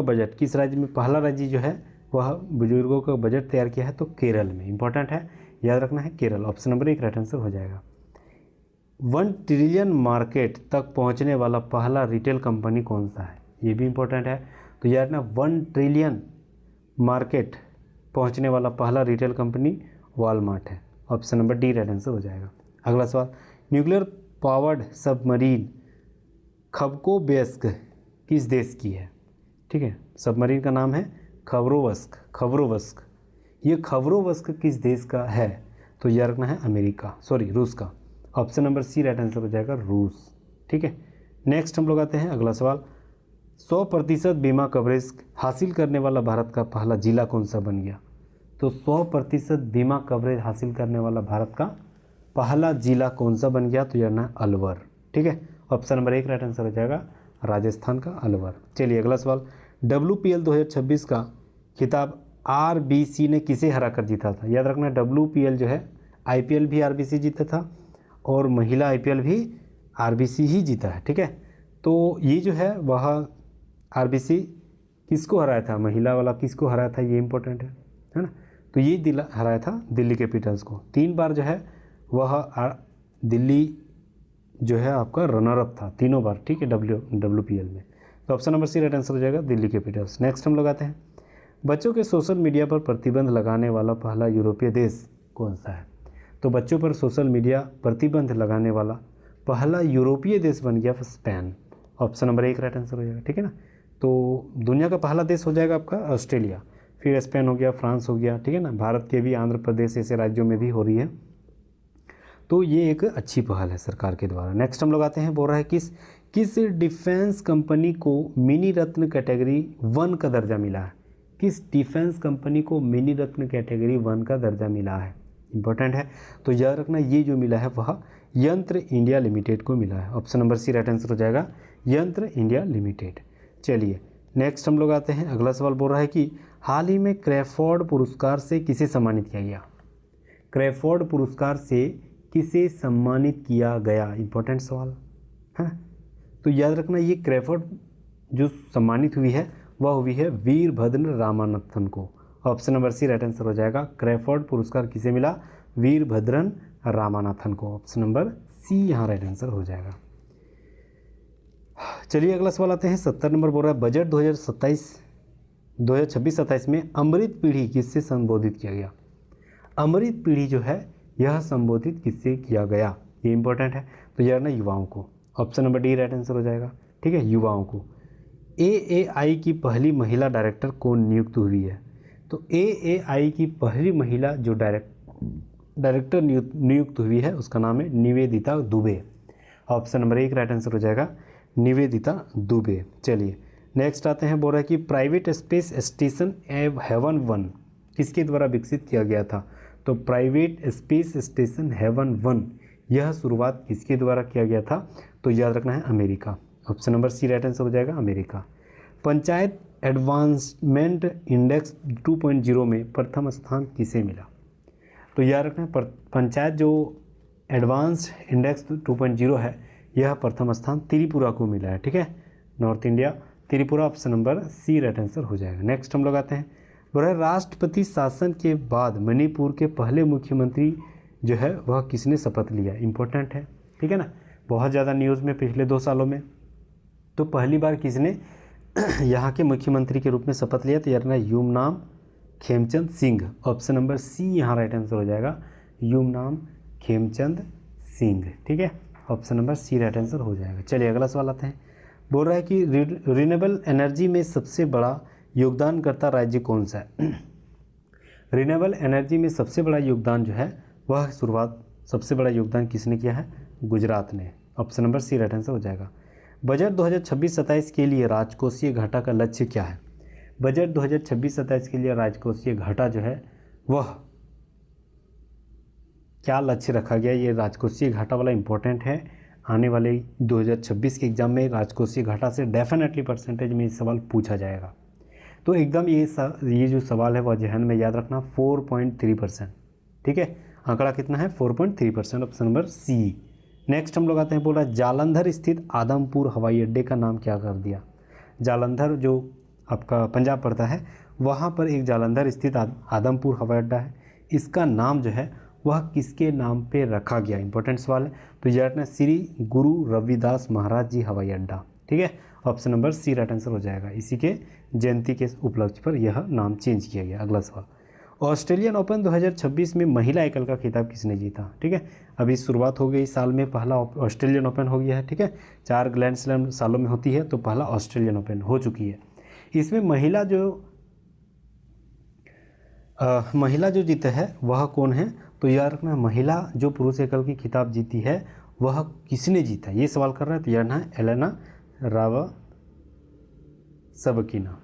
बजट किस राज्य में, पहला राज्य जो है वह बुजुर्गों का बजट तैयार किया है, तो केरल में, इंपॉर्टेंट है, याद रखना है Kerala, option number 1 right answer हो जाएगा। 1 ट्रिलियन मार्केट तक पहुंचने वाला पहला रिटेल कंपनी कौन सा है, ये भी इंपॉर्टेंट है, तो याद रखना 1 ट्रिलियन मार्केट पहुंचने वाला पहला रिटेल कंपनी वॉलमार्ट है, option number D right answer हो जाएगा। अगला सवाल, न्यूक्लियर पावर्ड सबमरीन खबकोबेस्क किस देश की है। ठीक है, सबमरीन का नाम है खबरोवस्क, ये खबरोवस्क किस देश का है, तो यह रखना है रूस का, option number C right answer हो जाएगा रूस। ठीक है, नेक्स्ट हम लोग आते हैं अगला सवाल, 100% बीमा कवरेज हासिल करने वाला भारत का पहला जिला कौन सा बन गया, तो 100% बीमा कवरेज हासिल करने वाला भारत का पहला जिला कौन सा बन गया, तो यह ना अलवर। ठीक है, ऑप्शन नंबर 1 राइट आंसर हो जाएगा राजस्थान का अलवर। चलिए अगला सवाल, WPL 2026 का खिताब RBC ने किसे हरा कर जीता था, याद रखना WPL जो है IPL भी RBC जीता था और महिला IPL भी RBC ही जीता है। ठीक है, तो ये जो है वह RBC किसको हराया था, महिला वाला किसको हराया था, ये इंपॉर्टेंट है ना, तो ये हराया था दिल्ली कैपिटल्स को। 3 बार जो है वह दिल्ली जो है आपका रनर अप था तीनों बार। ठीक है, WPL में, तो option number C right answer हो जाएगा दिल्ली कैपिटल्स। नेक्स्ट हम लोग आते हैं, बच्चों के सोशल मीडिया पर प्रतिबंध लगाने वाला पहला यूरोपीय देश कौन सा है, तो बच्चों पर सोशल मीडिया प्रतिबंध लगाने वाला पहला यूरोपीय देश बन गया Spain, option number 1 right answer हो जाएगा। ठीक है ना, तो दुनिया का पहला देश हो जाएगा आपका ऑस्ट्रेलिया, फिर स्पेन हो गया, फ्रांस हो गया। ठीक है ना, भारत के भी आंध्र प्रदेश ऐसे राज्यों में भी हो रही है, तो ये एक अच्छी पहल है सरकार के द्वारा। नेक्स्ट हम लोग आते हैं, बोल रहा है किस डिफेंस कंपनी को मिनी रत्न कैटेगरी 1 का दर्जा मिला है, किस डिफेंस कंपनी को मिनी रत्न कैटेगरी 1 का दर्जा मिला है, इंपॉर्टेंट है, तो याद रखना ये जो मिला है वह यंत्र इंडिया लिमिटेड को मिला है, option number C right answer हो जाएगा यंत्र इंडिया लिमिटेड। चलिए नेक्स्ट हम लोग आते हैं, अगला सवाल बोल रहा है कि हाल ही में क्रैफोर्ड पुरस्कार से किसे सम्मानित किया गया, क्रैफोर्ड पुरस्कार से किसे सम्मानित किया गया, इंपॉर्टेंट सवाल है, तो याद रखना ये क्रैफोर्ड जो सम्मानित हुई है वह हुई है वीरभद्र रामानाथन को, option number C right answer हो जाएगा। क्रैफोर्ड पुरस्कार किसे मिला, वीरभद्रन रामानाथन को, ऑप्शन नंबर सी यहाँ राइट आंसर हो जाएगा। चलिए अगला सवाल आते हैं, 70 नंबर बोल रहा है बजट 2026-27 में अमृत पीढ़ी किससे संबोधित किया गया, अमृत पीढ़ी जो है यह संबोधित किससे किया गया, ये इंपॉर्टेंट है, तो यार ना युवाओं को, option number D right answer हो जाएगा। ठीक है, युवाओं को। AAI की पहली महिला डायरेक्टर कौन नियुक्त हुई है, तो AAI की पहली महिला जो डायरेक्टर नियुक्त हुई है उसका नाम है Nivedita Dubey, option number 1 right answer हो जाएगा निवेदिता दुबे। चलिए नेक्स्ट आते हैं, बोल रहा है कि प्राइवेट स्पेस स्टेशन हेवन 1 किसके द्वारा विकसित किया गया था? तो प्राइवेट स्पेस स्टेशन हेवन 1 यह शुरुआत किसके द्वारा किया गया था? तो याद रखना है America. Option number C right answer हो जाएगा, अमेरिका। पंचायत एडवांसमेंट इंडेक्स 2.0 में प्रथम स्थान किसे मिला? तो याद रखना है पंचायत जो एडवांस इंडेक्स 2.0 है यह प्रथम स्थान त्रिपुरा को मिला है। ठीक है, north India Tripura, option number C right answer हो जाएगा। नेक्स्ट हम लोग आते हैं, बोला राष्ट्रपति शासन के बाद मणिपुर के पहले मुख्यमंत्री जो है वह किसने शपथ लिया? इंपॉर्टेंट है, ठीक है ना, बहुत ज़्यादा न्यूज़ में पिछले 2 सालों में। तो पहली बार किसने यहाँ के मुख्यमंत्री के रूप में शपथ लिया? तो यार Yumnam Khemchand Singh, option number C यहाँ राइट आंसर हो जाएगा, युमनाम खेमचंद सिंह। ठीक है, option number C right answer हो जाएगा। चलिए अगला सवाल आते हैं, बोल रहा है कि रिन्यूएबल एनर्जी में सबसे बड़ा योगदानकर्ता राज्य कौन सा है? रिन्यूएबल एनर्जी में सबसे बड़ा योगदान जो है वह सबसे बड़ा योगदान किसने किया है? गुजरात ने। Option number C right answer हो जाएगा। बजट 2026-27 के लिए राजकोषीय घाटा का लक्ष्य क्या है? बजट 2026-27 के लिए राजकोषीय घाटा जो है वह क्या लक्ष्य रखा गया? ये राजकोषीय घाटा वाला इंपॉर्टेंट है, आने वाले 2026 के एग्जाम में राजकोषीय घाटा से डेफिनेटली परसेंटेज में ये सवाल पूछा जाएगा। तो एकदम ये जो सवाल है वह जहन में याद रखना, 4.3%। ठीक है, आंकड़ा कितना है? 4.3%, ऑप्शन नंबर सी। नेक्स्ट हम लोग आते हैं, बोला जालंधर स्थित आदमपुर हवाई अड्डे का नाम क्या कर दिया? जालंधर जो आपका पंजाब पड़ता है वहाँ पर एक जालंधर स्थित आदमपुर हवाई अड्डा है, इसका नाम जो है वह किसके नाम पे रखा गया? इंपॉर्टेंट सवाल है। तो याद रखना श्री गुरु रविदास महाराज जी हवाई अड्डा। ठीक है, option number C right answer हो जाएगा। इसी के जयंती के उपलक्ष्य पर यह नाम चेंज किया गया। अगला सवाल, ऑस्ट्रेलियन ओपन 2026 में महिला एकल का खिताब किसने जीता? ठीक है, अभी शुरुआत हो गई, साल में पहला ऑस्ट्रेलियन ओपन हो गया है। ठीक है, 4 ग्रैंड स्लैम सालों में होती है, तो पहला ऑस्ट्रेलियन ओपन हो चुकी है। इसमें महिला जो जीते है वह कौन है? तो यार रखना, महिला जो पुरुष एकल की खिताब जीती है वह किसने जीता? ये सवाल कर रहा है। तो यार ना एलेना सबकीना।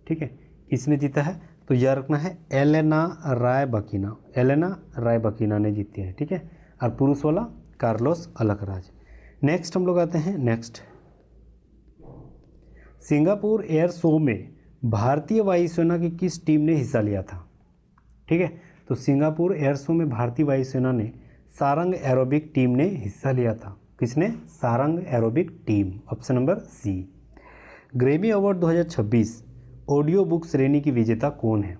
ठीक है, किसने जीता है? तो याद रखना है एलेना रायबकीना ने जीती है। ठीक है, और पुरुष वाला कार्लोस अलकराज। नेक्स्ट हम लोग आते हैं, नेक्स्ट सिंगापुर एयर शो में भारतीय वायुसेना की किस टीम ने हिस्सा लिया था? ठीक है, तो सिंगापुर एयर शो में भारतीय वायुसेना ने सारंग एरोबिक टीम ने हिस्सा लिया था। किसने? Sarang aerobic team, option number C. Grammy award 2026 audio book श्रेणी की विजेता कौन है?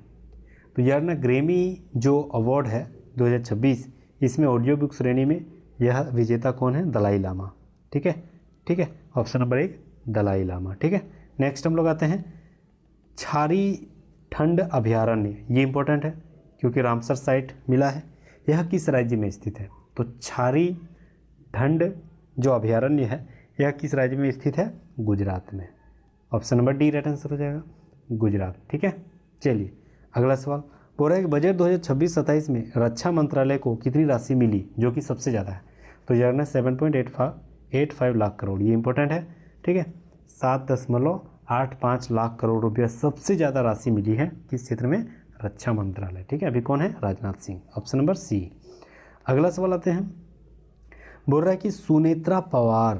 तो यार ना ग्रैमी जो अवार्ड है 2026 इसमें ऑडियो बुक श्रेणी में यह विजेता कौन है? दलाई लामा। ठीक है, ऑप्शन नंबर 1 दलाई लामा। ठीक है, नेक्स्ट हम लोग आते हैं, छारी ठंड अभयारण्य, ये इंपॉर्टेंट है क्योंकि रामसर साइट मिला है। यह किस राज्य में स्थित है? तो छारी ठंड जो अभयारण्य है यह किस राज्य में स्थित है? गुजरात में। Option number D right answer हो जाएगा, गुजरात। ठीक है, चलिए अगला सवाल, बोल रहा है कि बजट 2026-27 में रक्षा मंत्रालय को कितनी राशि मिली जो कि सबसे ज़्यादा है? तो यार ना 7.85 लाख करोड़, ये इंपॉर्टेंट है। ठीक है, 7.85 लाख करोड़ रुपया सबसे ज़्यादा राशि मिली है किस क्षेत्र में? रक्षा मंत्रालय। ठीक है, अभी कौन है? Rajnath Singh, option number C. अगला सवाल आते हैं, बोल रहा है कि सुनेत्रा पवार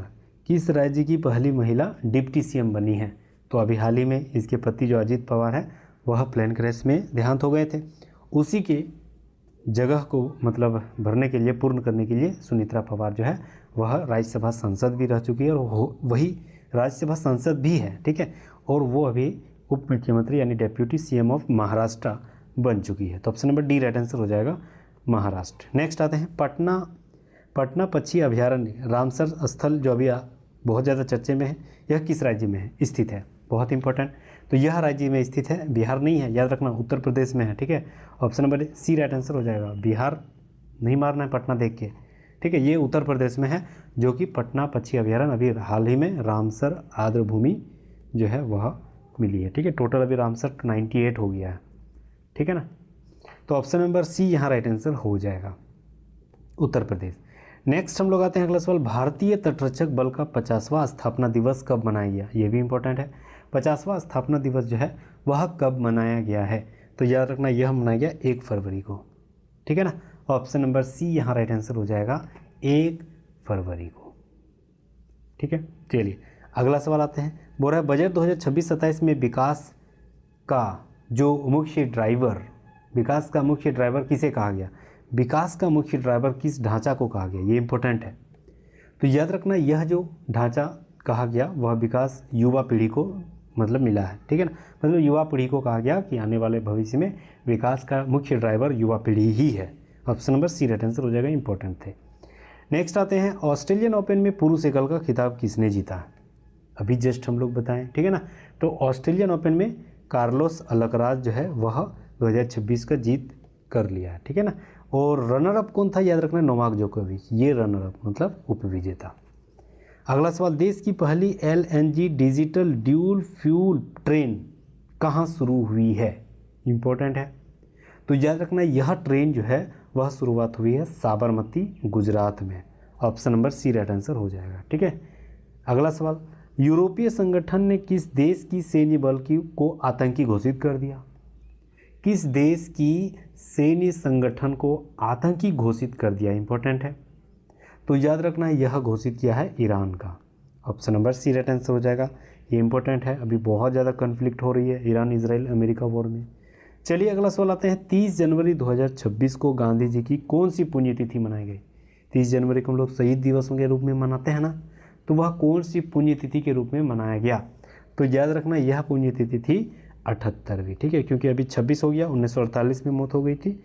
किस राज्य की पहली महिला डिप्टी सीएम बनी है? तो अभी हाल ही में इसके पति जो अजीत पवार है वह प्लेन क्रैश में देहांत हो गए थे, उसी के जगह को मतलब भरने के लिए, पूर्ण करने के लिए सुनेत्रा पवार जो है वह राज्यसभा सांसद भी रह चुकी है और वही राज्यसभा सांसद भी है। ठीक है, और वो अभी उप मुख्यमंत्री यानी डेप्यूटी सीएम ऑफ महाराष्ट्र बन चुकी है। तो option number D right answer हो जाएगा, महाराष्ट्र। नेक्स्ट आते हैं, पटना पक्षी अभयारण्य रामसर स्थल जो अभी बहुत ज़्यादा चर्चे में है, यह किस राज्य में है स्थित है? बहुत इंपॉर्टेंट, तो यह राज्य में स्थित है, बिहार नहीं है, याद रखना उत्तर प्रदेश में है। ठीक है, option number C right answer हो जाएगा, बिहार नहीं मारना है पटना देख के। ठीक है, ये उत्तर प्रदेश में है जो कि पटना पक्षी अभयारण्य अभी हाल ही में रामसर आर्द्र भूमि जो है वह मिली है। ठीक है, टोटल अभी रामसर 98 हो गया है। ठीक है ना, तो ऑप्शन नंबर सी यहाँ राइट आंसर हो जाएगा, उत्तर प्रदेश। नेक्स्ट हम लोग आते हैं अगला सवाल, भारतीय तटरक्षक बल का 50वां स्थापना दिवस कब मनाया गया? ये भी इंपॉर्टेंट है। 50वां स्थापना दिवस जो है वह कब मनाया गया है? तो याद रखना यह मनाया गया 1 फरवरी को, ठीक है ना। ऑप्शन नंबर सी यहाँ राइट आंसर हो जाएगा 1 फरवरी को, ठीक है। चलिए अगला सवाल आते हैं, बोल रहा है बजट 2026-27 में विकास का मुख्य ड्राइवर किसे कहा गया? विकास का मुख्य ड्राइवर किस ढांचा को कहा गया? ये इंपॉर्टेंट है। तो याद रखना यह जो ढांचा कहा गया वह विकास युवा पीढ़ी को मतलब मिला है, ठीक है ना। मतलब युवा पीढ़ी को कहा गया कि आने वाले भविष्य में विकास का मुख्य ड्राइवर युवा पीढ़ी ही है। Option number C right answer हो जाएगा, इंपॉर्टेंट थे। नेक्स्ट आते हैं, ऑस्ट्रेलियन ओपन में पुरुष एकल का खिताब किसने जीता? अभी जस्ट हम लोग बताएं, ठीक है ना। तो ऑस्ट्रेलियन ओपन में कार्लोस अलकराज जो है वह 2026 का जीत कर लिया है, ठीक है ना। और रनर अप कौन था? याद रखना नोवाक जोकोविच, ये रनर अप मतलब उपविजेता। अगला सवाल, देश की पहली LNG digital dual fuel train कहाँ शुरू हुई है? इंपॉर्टेंट है। तो याद रखना यह ट्रेन जो है वह शुरुआत हुई है साबरमती गुजरात में। Option number C right answer हो जाएगा, ठीक है। अगला सवाल, यूरोपीय संगठन ने किस देश की सैन्य बल को आतंकी घोषित कर दिया? किस देश की सैन्य संगठन को आतंकी घोषित कर दिया? इंपॉर्टेंट है। तो याद रखना यह घोषित किया है ईरान का। Option number C right answer हो जाएगा, ये इंपॉर्टेंट है। अभी बहुत ज़्यादा कन्फ्लिक्ट हो रही है ईरान इजराइल अमेरिका वॉर में। चलिए अगला सवाल आते हैं, 30 जनवरी 2026 को गांधी जी की कौन सी पुण्यतिथि मनाई गई? 30 जनवरी को हम लोग शहीद दिवस के रूप में मनाते हैं ना, तो वह कौन सी पुण्यतिथि के रूप में मनाया गया? तो याद रखना यह पुण्यतिथि थी 78वीं, ठीक है, क्योंकि अभी 26 हो गया, 1948 में मौत हो गई थी,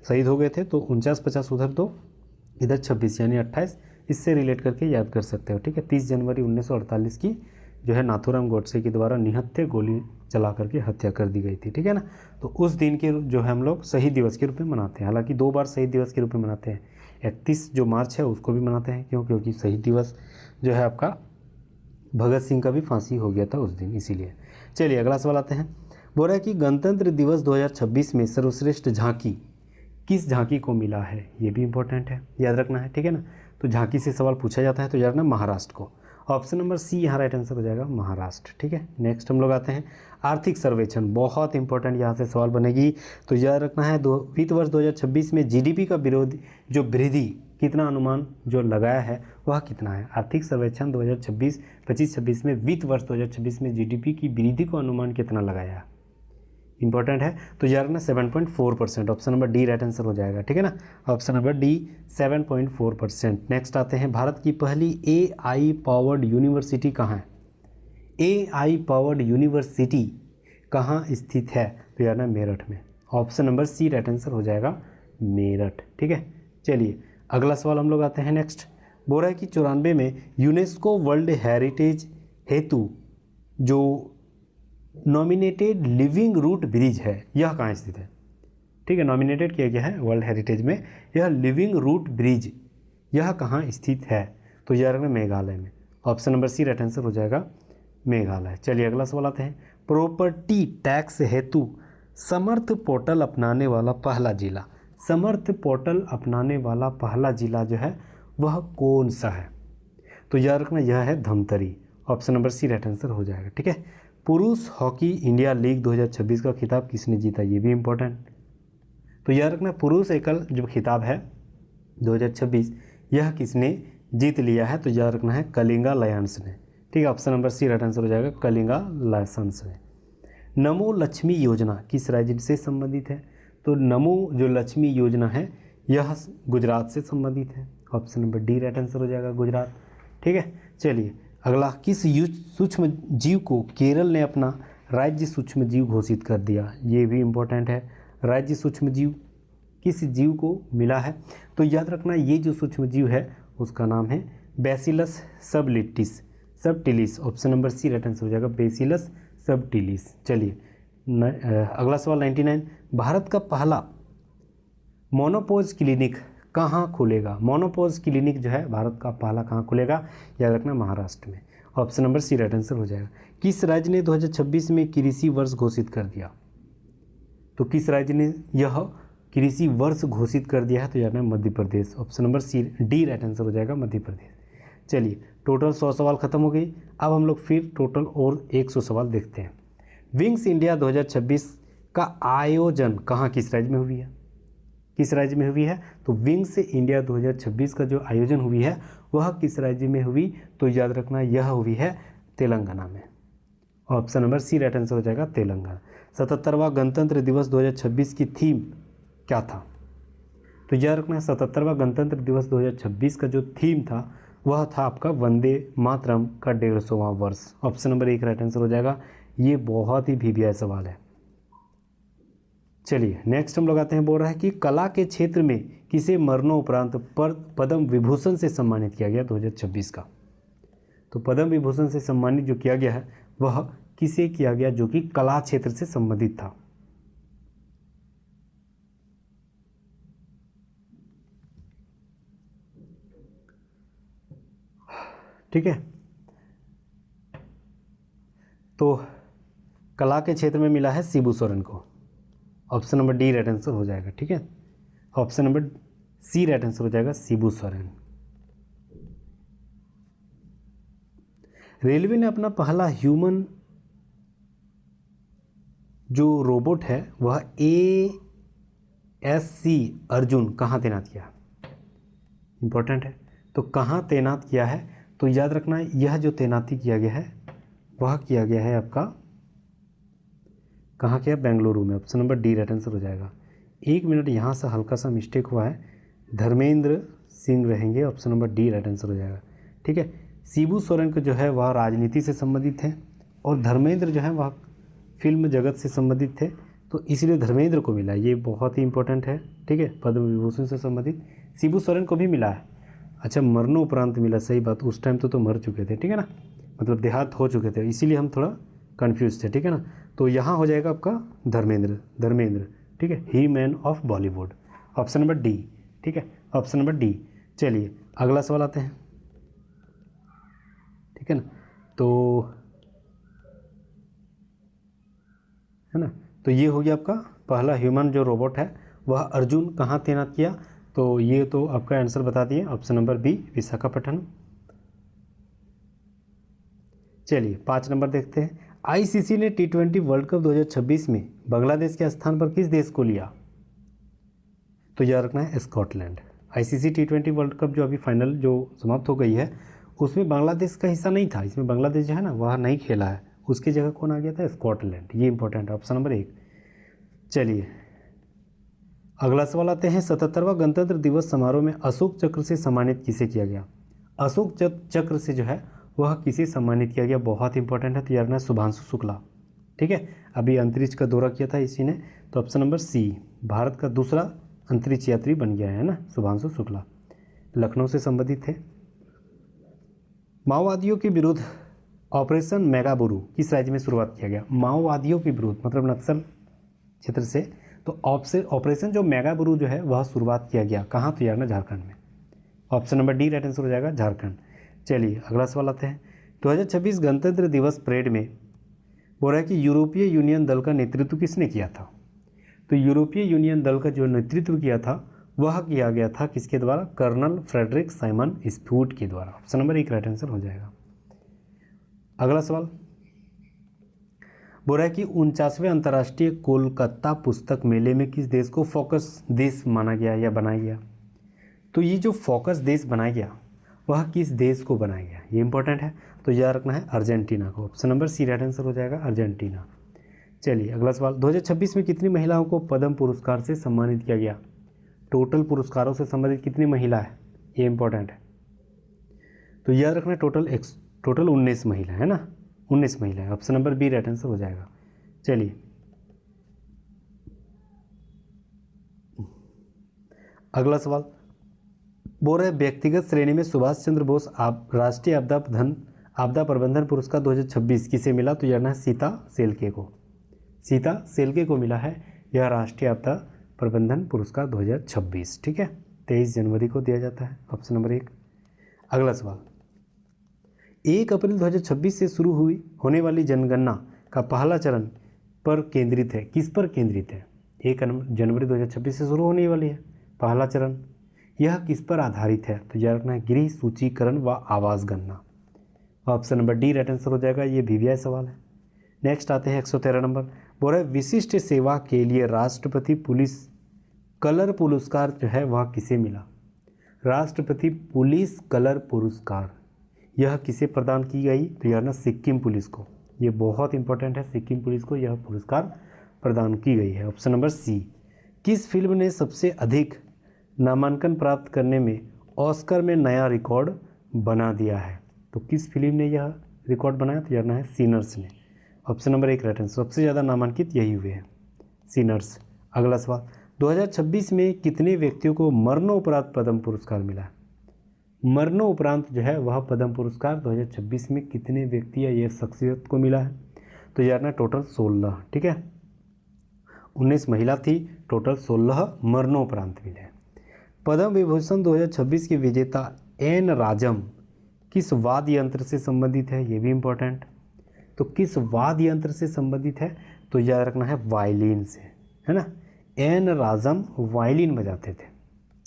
शहीद हो गए थे, तो 49-50 उधर दो, इधर 26 यानी 28, इससे रिलेट करके याद कर सकते हो, ठीक है। 30 जनवरी 1948 की जो है नाथूराम गोडसे के द्वारा निहत्थे गोली चला करके हत्या कर दी गई थी, ठीक है ना। तो उस दिन के जो है हम लोग शहीद दिवस के रूप में मनाते हैं। हालांकि 2 बार शहीद दिवस के रूप में मनाते हैं, 31 जो मार्च है उसको भी मनाते हैं, क्योंकि शहीद दिवस जो है आपका भगत सिंह का भी फांसी हो गया था उस दिन, इसीलिए। चलिए अगला सवाल आते हैं, बोल रहा है कि गणतंत्र दिवस 2026 में सर्वश्रेष्ठ झांकी किस झांकी को मिला है? ये भी इंपॉर्टेंट है, याद रखना है, ठीक है ना। तो झांकी से सवाल पूछा जाता है तो याद रखना महाराष्ट्र को। ऑप्शन नंबर सी यहाँ राइट आंसर हो जाएगा, महाराष्ट्र, ठीक है। नेक्स्ट हम लोग आते हैं, आर्थिक सर्वेक्षण, बहुत इंपॉर्टेंट यहाँ से सवाल बनेगी, तो याद रखना है वित्त वर्ष 2026 में GDP का वृद्धि कितना अनुमान जो लगाया है वह कितना है? आर्थिक सर्वेक्षण 2025-26 में वित्त वर्ष 2026 में GDP की वृद्धि को अनुमान कितना लगाया? इंपॉर्टेंट है, तो याद रखना 7.4%। Option number D right answer हो जाएगा, ठीक है ना। Option number D 7.4%। नेक्स्ट आते हैं, भारत की पहली AI पावर्ड यूनिवर्सिटी कहाँ है? AI पावर्ड यूनिवर्सिटी कहाँ स्थित है? तो याद रखना मेरठ में। Option number C right answer हो जाएगा, मेरठ, ठीक है। चलिए अगला सवाल हम लोग आते हैं, नेक्स्ट बोल रहा है कि 94 में यूनेस्को वर्ल्ड हेरिटेज हेतु जो नॉमिनेटेड लिविंग रूट ब्रिज है यह कहाँ स्थित है? ठीक है, नॉमिनेटेड किया गया है वर्ल्ड हेरिटेज में, यह लिविंग रूट ब्रिज यह कहाँ स्थित है? तो यह रखना मेघालय में। Option number C right answer हो जाएगा, मेघालय। चलिए अगला सवाल आते हैं, प्रॉपर्टी टैक्स हेतु समर्थ पोर्टल अपनाने वाला पहला जिला, समर्थ पोर्टल अपनाने वाला पहला जिला जो है वह कौन सा है? तो याद रखना यह है Dhamtari. Option number C right answer हो जाएगा, ठीक है। पुरुष हॉकी इंडिया लीग 2026 का खिताब किसने जीता? ये भी इंपॉर्टेंट। तो याद रखना पुरुष एकल जो खिताब है 2026 यह किसने जीत लिया है? तो याद रखना है कलिंगा लायंस ने, ठीक है। Option number C right answer हो जाएगा, कलिंगा लायंस ने। नमो लक्ष्मी योजना किस राज्य से संबंधित है? तो नमो जो लक्ष्मी योजना है यह गुजरात से संबंधित है। Option number D right answer हो जाएगा, गुजरात, ठीक है। चलिए अगला, किस सूक्ष्म जीव को केरल ने अपना राज्य सूक्ष्म जीव घोषित कर दिया? ये भी इम्पोर्टेंट है, राज्य सूक्ष्म जीव किस जीव को मिला है? तो याद रखना ये जो सूक्ष्म जीव है उसका नाम है bacillus subtilis. Option number C right answer हो जाएगा, बैसिलस सबटिलिस। चलिए अगला सवाल 99, भारत का पहला मोनोपोज क्लिनिक कहाँ खुलेगा? मोनोपोज क्लिनिक जो है भारत का पहला कहाँ खुलेगा? याद रखना महाराष्ट्र में। Option number C right answer हो जाएगा। किस राज्य ने 2026 में कृषि वर्ष घोषित कर दिया? तो किस राज्य ने यह कृषि वर्ष घोषित कर दिया है? तो यार Madhya Pradesh. Option number C D right answer हो जाएगा, मध्य प्रदेश। चलिए टोटल 100 सवाल खत्म हो गई। अब हम लोग फिर टोटल और 100 सवाल देखते हैं। विंग्स इंडिया 2026 का आयोजन कहाँ किस राज्य में हुई है? किस राज्य में हुई है? तो विंग्स इंडिया 2026 का जो आयोजन हुई है वह किस राज्य में हुई? तो याद रखना यह हुई है तेलंगाना में। Option number C right answer हो जाएगा, तेलंगाना। 77वां गणतंत्र दिवस 2026 की थीम क्या था? तो याद रखना 77वां गणतंत्र दिवस 2026 का जो थीम था वह था आपका वंदे मातरम का 150वां वर्ष। ऑप्शन नंबर 1 राइट आंसर हो जाएगा। ये बहुत ही VVI सवाल है। चलिए नेक्स्ट हम लोग आते हैं। बोल रहा है कि कला के क्षेत्र में किसे मरणोपरांत पद्म विभूषण से सम्मानित किया गया 2026 का? तो पद्म विभूषण से सम्मानित जो किया गया है वह किसे किया गया जो कि कला क्षेत्र से संबंधित था? ठीक है, तो कला के क्षेत्र में मिला है शिबू सोरेन को। Option number D right answer हो जाएगा। ठीक है, option number C right answer हो जाएगा, शिबू सोरेन। रेलवे ने अपना पहला ह्यूमन जो रोबोट है वह ASC अर्जुन कहाँ तैनात किया? इंपॉर्टेंट है। तो कहाँ तैनात किया है? तो याद रखना यह जो तैनाती किया गया है वह किया गया है आपका कहाँ किया? बेंगलुरु में। Option number D right answer हो जाएगा। 1 मिनट यहाँ से हल्का सा मिस्टेक हुआ है, धर्मेंद्र सिंह रहेंगे। Option number D right answer हो जाएगा। ठीक है, शिबू सोरेन को जो है वह राजनीति से संबंधित है और धर्मेंद्र जो है वह फिल्म जगत से संबंधित थे, तो इसलिए धर्मेंद्र को मिला। ये बहुत ही इंपॉर्टेंट है। ठीक है, पद्म विभूषण से संबंधित शिबू सोरेन को भी मिला है। अच्छा, मरणोपरांत मिला, सही बात। उस टाइम तो मर चुके थे, ठीक है ना, मतलब देहात हो चुके थे, इसीलिए हम थोड़ा कन्फ्यूज थे। ठीक है ना, तो यहाँ हो जाएगा आपका धर्मेंद्र। ठीक है, he man of Bollywood. Option number D. ठीक है, ऑप्शन नंबर डी। चलिए अगला सवाल आते हैं। ठीक है ना, तो है ना, तो ये हो गया आपका पहला ह्यूमन जो रोबोट है वह अर्जुन कहाँ तैनात किया? तो ये तो आपका आंसर बता दिए, ऑप्शन नंबर बी, विशाखापट्टनम। चलिए 5 नंबर देखते हैं। ICC ने T20 वर्ल्ड कप 2026 में बांग्लादेश के स्थान पर किस देश को लिया? तो याद रखना है Scotland. ICC T20 world cup जो अभी फाइनल जो समाप्त हो गई है उसमें बांग्लादेश का हिस्सा नहीं था, इसमें बांग्लादेश जो है ना वह नहीं खेला है, उसकी जगह कौन आ गया था? स्कॉटलैंड। ये इंपॉर्टेंट है, ऑप्शन नंबर 1। चलिए अगला सवाल आते हैं। 77वां गणतंत्र दिवस समारोह में अशोक चक्र से सम्मानित किसे किया गया? अशोक चक्र से जो है वह किसे सम्मानित किया गया? बहुत इंपॉर्टेंट है, तो यार ना शुभांशु शुक्ला। ठीक है, अभी अंतरिक्ष का दौरा किया था इसी ने, तो ऑप्शन नंबर सी, भारत का दूसरा अंतरिक्ष यात्री बन गया है ना शुभांशु शुक्ला, लखनऊ से संबंधित थे। माओवादियों के विरुद्ध ऑपरेशन मेगाबुरू किस राज्य में शुरुआत किया गया? माओवादियों के विरुद्ध मतलब नक्सल क्षेत्र से, तो ऑपरेशन जो मेगाबुरू जो है वह शुरुआत किया गया कहाँ? तो यार ना झारखंड में। Option number D right answer हो जाएगा, झारखंड। चलिए अगला सवाल आते हैं। 2026 गणतंत्र दिवस परेड में बोल रहा है कि यूरोपीय यूनियन दल का नेतृत्व किसने किया था? तो यूरोपीय यूनियन दल का जो नेतृत्व किया था वह किया गया था किसके द्वारा? कर्नल फ्रेडरिक साइमन स्टूट के द्वारा। ऑप्शन नंबर 1 राइट आंसर हो जाएगा। अगला सवाल बोल रहा है कि 49वें अंतर्राष्ट्रीय कोलकाता पुस्तक मेले में किस देश को फोकस देश माना गया या बनाया गया? तो ये जो फोकस देश बनाया गया वह किस देश को बनाया गया? ये इंपॉर्टेंट है, तो याद रखना है अर्जेंटीना को। Option number C right answer हो जाएगा, अर्जेंटीना। चलिए अगला सवाल। 2026 में कितनी महिलाओं को पद्म पुरस्कार से सम्मानित किया गया? टोटल पुरस्कारों से संबंधित कितनी महिला है? ये इंपॉर्टेंट है, तो याद रखना टोटल 19 महिला है ना, 19 महिला है। Option number B right answer हो जाएगा। चलिए अगला सवाल बोल रहे व्यक्तिगत श्रेणी में सुभाष चंद्र बोस राष्ट्रीय आपदा प्रबंधन पुरस्कार 2026 किसे मिला? तो यार ना सीता सेल्के को। सीता सेल्के को मिला है यह राष्ट्रीय आपदा प्रबंधन पुरस्कार 2026। ठीक है, 23 जनवरी को दिया जाता है। Option number 1। अगला सवाल। 1 अप्रैल 2026 से शुरू होने वाली जनगणना का पहला चरण पर केंद्रित है, किस पर केंद्रित है? 1 जनवरी 2026 से शुरू होने वाली है पहला चरण। यह किस पर आधारित है? तो याद रखना है गृह सूचीकरण व आवास गणना। Option number D right answer हो जाएगा। ये VVI सवाल है। नेक्स्ट आते हैं 113 नंबर। बोल रहे विशिष्ट सेवा के लिए राष्ट्रपति पुलिस कलर पुरस्कार जो है वह किसे मिला? राष्ट्रपति पुलिस कलर पुरस्कार यह किसे प्रदान की गई? तो यार ना सिक्किम पुलिस को। ये बहुत इंपॉर्टेंट है, सिक्किम पुलिस को यह पुरस्कार प्रदान की गई है। Option number C. किस फिल्म ने सबसे अधिक नामांकन प्राप्त करने में ऑस्कर में नया रिकॉर्ड बना दिया है? तो किस फिल्म ने यह रिकॉर्ड बनाया? तो यार ना है सिनर्स ने। Option number 1 right answer. सबसे ज़्यादा नामांकित यही हुए हैं, सिनर्स। अगला सवाल, 2026 में कितने व्यक्तियों को मरणोपरांत पद्म पुरस्कार मिला है? मरणोपरांत जो है वह पद्म पुरस्कार 2026 में कितने व्यक्ति या ये शख्सियत को मिला है? तो यार ना टोटल 16, ठीक है। 19 महिला थी, टोटल 16 मरणोपरांत मिले हैं। पद्म विभूषण 2026 के विजेता एन राजम किस वाद्य यंत्र से संबंधित है? ये भी इम्पोर्टेंट। तो किस वाद्य यंत्र से संबंधित है? तो याद रखना है वायलिन से, है ना। एन राजम वायलिन बजाते थे।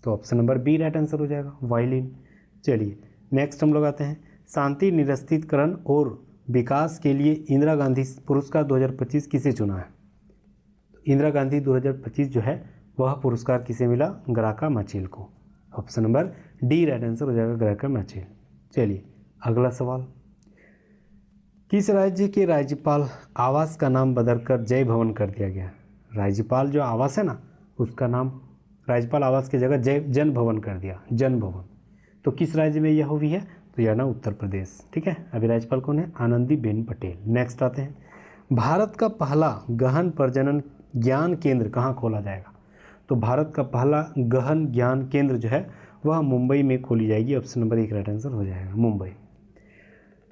तो option number B right answer हो जाएगा, वायलिन। चलिए नेक्स्ट हम लोग आते हैं, शांति निरस्त्रीकरण और विकास के लिए इंदिरा गांधी पुरस्कार 2025 किसे चुना है? तो इंदिरा गांधी 2025 जो है वह पुरस्कार किसे मिला? ग्राका मैचेल को। Option number D right answer हो जाएगा, ग्राका मैचेल। चलिए अगला सवाल, किस राज्य के राज्यपाल आवास का नाम बदलकर जय भवन कर दिया गया? राज्यपाल जो आवास है ना उसका नाम राज्यपाल आवास की जगह जन भवन कर दिया, जन भवन। तो किस राज्य में यह हुई है? तो यह ना उत्तर प्रदेश, ठीक है। अभी राज्यपाल कौन है? आनंदीबेन पटेल। नेक्स्ट आते हैं, भारत का पहला गहन प्रजनन ज्ञान केंद्र कहाँ खोला जाएगा? तो भारत का पहला गहन ज्ञान केंद्र जो है वह मुंबई में खोली जाएगी। ऑप्शन नंबर 1 राइट आंसर हो जाएगा, मुंबई।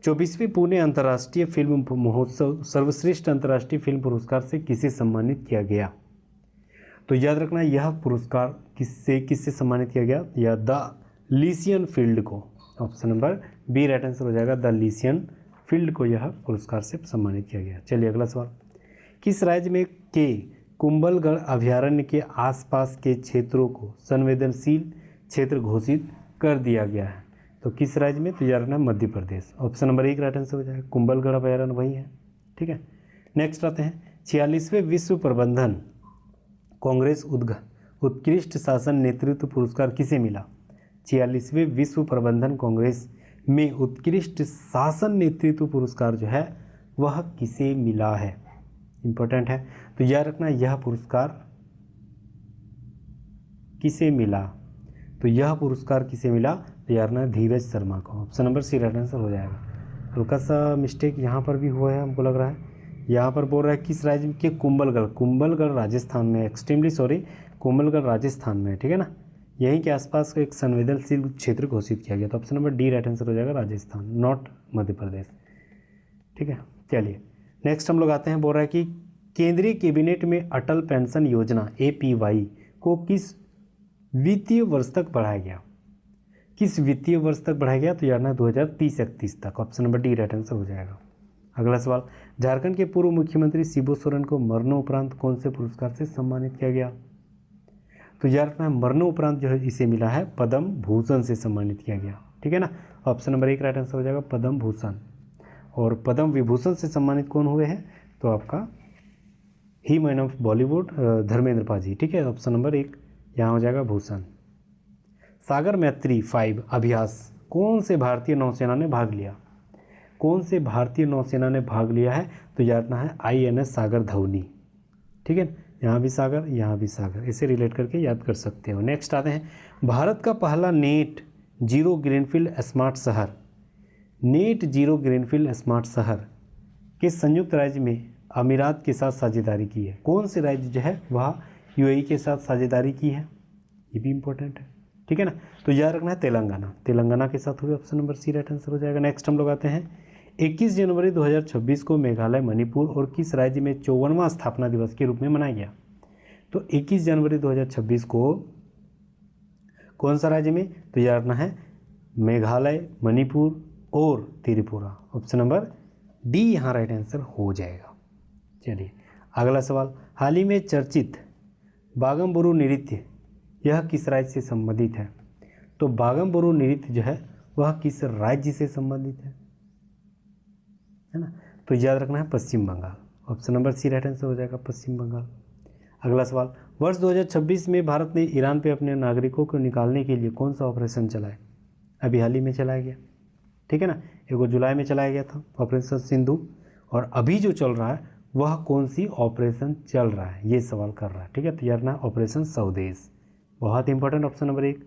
24वीं पुणे अंतर्राष्ट्रीय फिल्म महोत्सव सर्वश्रेष्ठ अंतर्राष्ट्रीय फिल्म पुरस्कार से किसे सम्मानित किया गया? तो याद रखना यह पुरस्कार किससे सम्मानित किया गया? या द लीसियन फील्ड को। Option number B right answer हो जाएगा, द लीसियन फील्ड को यह पुरस्कार से सम्मानित किया गया। चलिए अगला सवाल, किस राज्य में के कुंभलगढ़ अभयारण्य के आसपास के क्षेत्रों को संवेदनशील क्षेत्र घोषित कर दिया गया है? तो किस राज्य में? तो यार ना मध्य Pradesh. Option number 1 right answer हो जाएगा, कुंभलगढ़ अभयारण्य वही है, ठीक है। नेक्स्ट आते हैं, 46वें विश्व प्रबंधन कांग्रेस उत्कृष्ट शासन नेतृत्व पुरस्कार किसे मिला? 46वें विश्व प्रबंधन कांग्रेस में उत्कृष्ट शासन नेतृत्व पुरस्कार जो है वह किसे मिला है? इंपॉर्टेंट है, तो याद रखना यह पुरस्कार किसे मिला? तो यह पुरस्कार किसे मिला? तो यार ना धीरज शर्मा को। Option number C right answer हो जाएगा। हल्का सा मिस्टेक यहाँ पर भी हुआ है, हमको लग रहा है। यहाँ पर बोल रहा है किस राज्य के? कुंभलगढ़ राजस्थान में, एक्सट्रीमली सॉरी, कुंभलगढ़ राजस्थान में, ठीक है ना। यहीं के आसपास को एक संवेदनशील क्षेत्र घोषित किया गया। तो option number D right answer हो जाएगा, राजस्थान, नॉट मध्य प्रदेश, ठीक है। चलिए नेक्स्ट हम लोग आते हैं, बोल रहा है कि केंद्रीय कैबिनेट में अटल पेंशन योजना APY को किस वित्तीय वर्ष तक बढ़ाया गया? किस वित्तीय वर्ष तक बढ़ाया गया? तो यार ना 2030-31 तक। Option number D right answer हो जाएगा। अगला सवाल, झारखंड के पूर्व मुख्यमंत्री शिबू सोरेन को मरणोपरांत कौन से पुरस्कार से सम्मानित किया गया? तो यार ना मरणोपरांत जो है इसे मिला है पद्म भूषण से सम्मानित किया गया, ठीक है ना। ऑप्शन नंबर 1 राइट आंसर हो जाएगा, पद्म भूषण। और पद्म विभूषण से सम्मानित कौन हुए हैं? तो आपका ही मैन ऑफ बॉलीवुड धर्मेंद्र पाजी, ठीक है। ऑप्शन नंबर 1 यहाँ हो जाएगा, भूषण। सागर मैत्री 5 अभ्यास कौन से भारतीय नौसेना ने भाग लिया? कौन से भारतीय नौसेना ने भाग लिया है? तो याद ना है INS सागर धवनी, ठीक है। यहाँ भी सागर, यहाँ भी सागर, इसे रिलेट करके याद कर सकते हो। नेक्स्ट आते हैं, भारत का पहला नेट जीरो ग्रीनफील्ड स्मार्ट शहर, नेट जीरो ग्रीनफील्ड स्मार्ट शहर के संयुक्त राज्य में अमीरात के साथ साझेदारी की है। कौन से राज्य जो है वह UAE के साथ साझेदारी की है? ये भी इंपॉर्टेंट है, ठीक है ना। तो याद रखना है तेलंगाना के साथ हुए। Option number C right answer हो जाएगा। नेक्स्ट हम लोग आते हैं, 21 जनवरी 2026 को मेघालय, मणिपुर और किस राज्य में 54वां स्थापना दिवस के रूप में मनाया गया? तो 21 जनवरी 2026 को कौन सा राज्य में? तो याद रखना है मेघालय, मणिपुर और त्रिपुरा। ऑप्शन नंबर डी यहाँ राइट आंसर हो जाएगा। चलिए अगला सवाल, हाल ही में चर्चित बागमबुरु नृत्य यह किस राज्य से संबंधित है? तो बागमबुरु नृत्य जो है वह किस राज्य से संबंधित है ना? तो याद रखना है Paschim Bangal. Option number C right answer हो जाएगा, पश्चिम बंगाल। अगला सवाल, वर्ष 2026 में भारत ने ईरान पे अपने नागरिकों को निकालने के लिए कौन सा ऑपरेशन चलाया? अभी हाल ही में चलाया गया, ठीक है ना। एक जुलाई में चलाया गया था ऑपरेशन सिंधु, और अभी जो चल रहा है वह कौन सी ऑपरेशन चल रहा है, ये सवाल कर रहा है, ठीक है। तो यार ना ऑपरेशन स्वदेश, बहुत इंपॉर्टेंट ऑप्शन नंबर 1।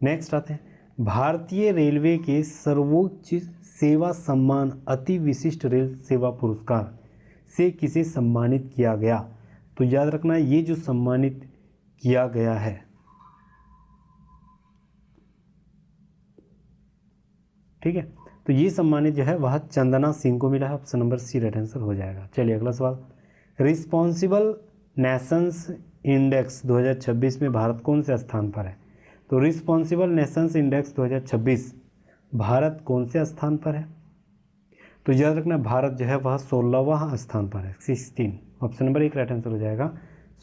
नेक्स्ट आते हैं, भारतीय रेलवे के सर्वोच्च सेवा सम्मान अति विशिष्ट रेल सेवा पुरस्कार से किसे सम्मानित किया गया? तो याद रखना ये जो सम्मानित किया गया है, ठीक है, तो ये सम्मानित जो है वह चंदना सिंह को मिला है। Option number C right answer हो जाएगा। चलिए अगला सवाल, रिस्पॉन्सिबल नेशंस इंडेक्स 2026 में भारत कौन से स्थान पर है? तो रिस्पॉन्सिबल नेशंस इंडेक्स 2026 भारत कौन से स्थान पर है? तो याद रखना भारत जो है वह 16वां स्थान पर है, 16। ऑप्शन नंबर 1 राइट आंसर हो जाएगा,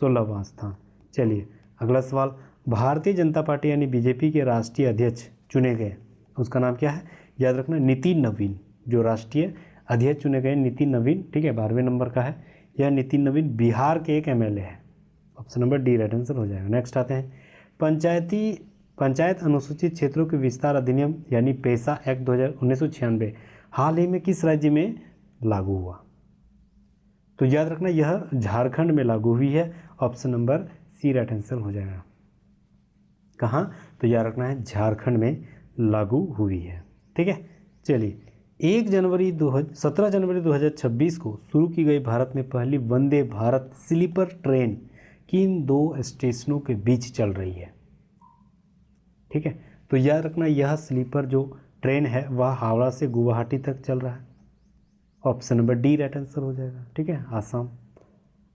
16वां स्थान। चलिए अगला सवाल, भारतीय जनता पार्टी यानी बीजेपी के राष्ट्रीय अध्यक्ष चुने गए, उसका नाम क्या है? याद रखना नितिन नवीन, जो राष्ट्रीय अध्यक्ष चुने गए नितिन नवीन, ठीक है, 12वें नंबर का है। यह नितिन नवीन बिहार के एक एमएलए है। Option number D right answer हो जाएगा। नेक्स्ट आते हैं, पंचायत अनुसूचित क्षेत्रों के विस्तार अधिनियम यानी पेसा एक्ट 1996 हाल ही में किस राज्य में लागू हुआ? तो याद रखना यह झारखंड में लागू हुई है। Option number C right answer हो जाएगा। कहाँ? तो याद रखना है झारखंड में लागू हुई है, ठीक है। चलिए 17 जनवरी 2026 को शुरू की गई भारत में पहली वंदे भारत स्लीपर ट्रेन किन 2 स्टेशनों के बीच चल रही है? ठीक है, तो याद रखना यह स्लीपर जो ट्रेन है वह हावड़ा से गुवाहाटी तक चल रहा है। Option number D right answer हो जाएगा, ठीक है, आसाम।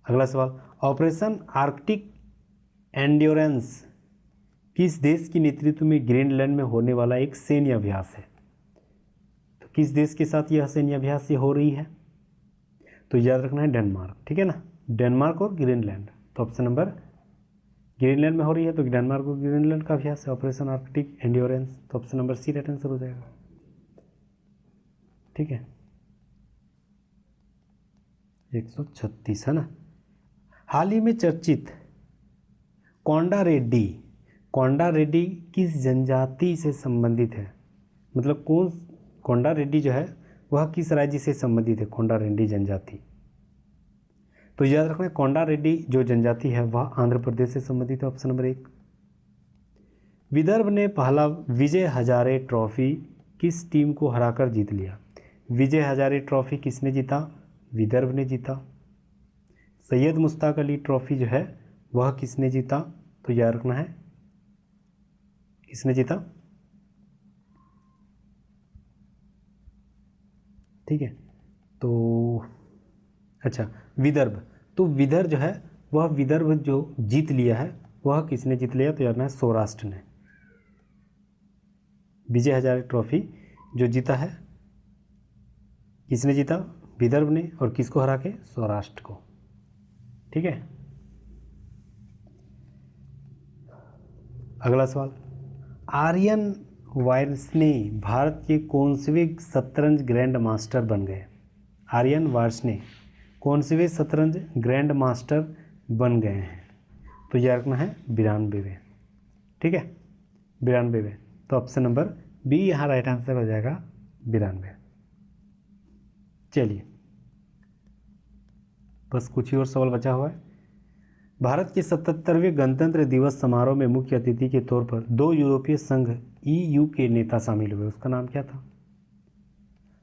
अगला सवाल, ऑपरेशन आर्कटिक एंड्योरेंस किस देश के नेतृत्व में ग्रीनलैंड में होने वाला एक सैन्य अभ्यास है? तो किस देश के साथ यह सैन्य अभ्यास हो रही है? तो याद रखना है डेनमार्क, ठीक है ना, डेनमार्क और ग्रीनलैंड। तो ऑप्शन नंबर ग्रीनलैंड में हो रही है, तो डेनमार्क और ग्रीनलैंड का अभ्यास है ऑपरेशन आर्कटिक एंड्योरेंस। तो option number C right answer हो जाएगा, ठीक है। 136 है ना। हाल ही में चर्चित कोंडा रेड्डी किस जनजाति से संबंधित है? मतलब कौन कोंडा रेड्डी जो है वह किस राज्य से संबंधित है? कोंडा रेड्डी जनजाति, तो याद रखना कोंडा रेड्डी जो जनजाति है वह आंध्र प्रदेश से संबंधित है। Option number 1। विदर्भ ने पहला विजय हजारे ट्रॉफी किस टीम को हराकर जीत लिया? विजय हजारे ट्रॉफी किसने जीता? विदर्भ ने जीता। सैयद मुश्ताक अली ट्रॉफी जो है वह किसने जीता? तो याद रखना है किसने जीता, ठीक है। तो अच्छा विदर्भ, तो विदर्भ जो है वह विदर्भ जो जीत लिया है वह किसने जीत लिया? तो याद रखना है सौराष्ट्र ने। विजय हजारे ट्रॉफी जो जीता है किसने जीता? विदर्भ ने, और किसको हरा के? सौराष्ट्र को, ठीक है। अगला सवाल, आर्यन वार्ष्णे भारत के कौनसवें शतरंज ग्रैंड मास्टर बन गए? आर्यन वार्ष्णे कौनसवें शतरंज ग्रैंड मास्टर बन गए हैं? तो यह रखना है 92वें, ठीक है, 92वें। तो ऑप्शन नंबर बी यहाँ राइट आंसर हो जाएगा, 92। चलिए बस कुछ ही और सवाल बचा हुआ है। भारत के 77वें गणतंत्र दिवस समारोह में मुख्य अतिथि के तौर पर 2 यूरोपीय संघ EU के नेता शामिल हुए, उसका नाम क्या था?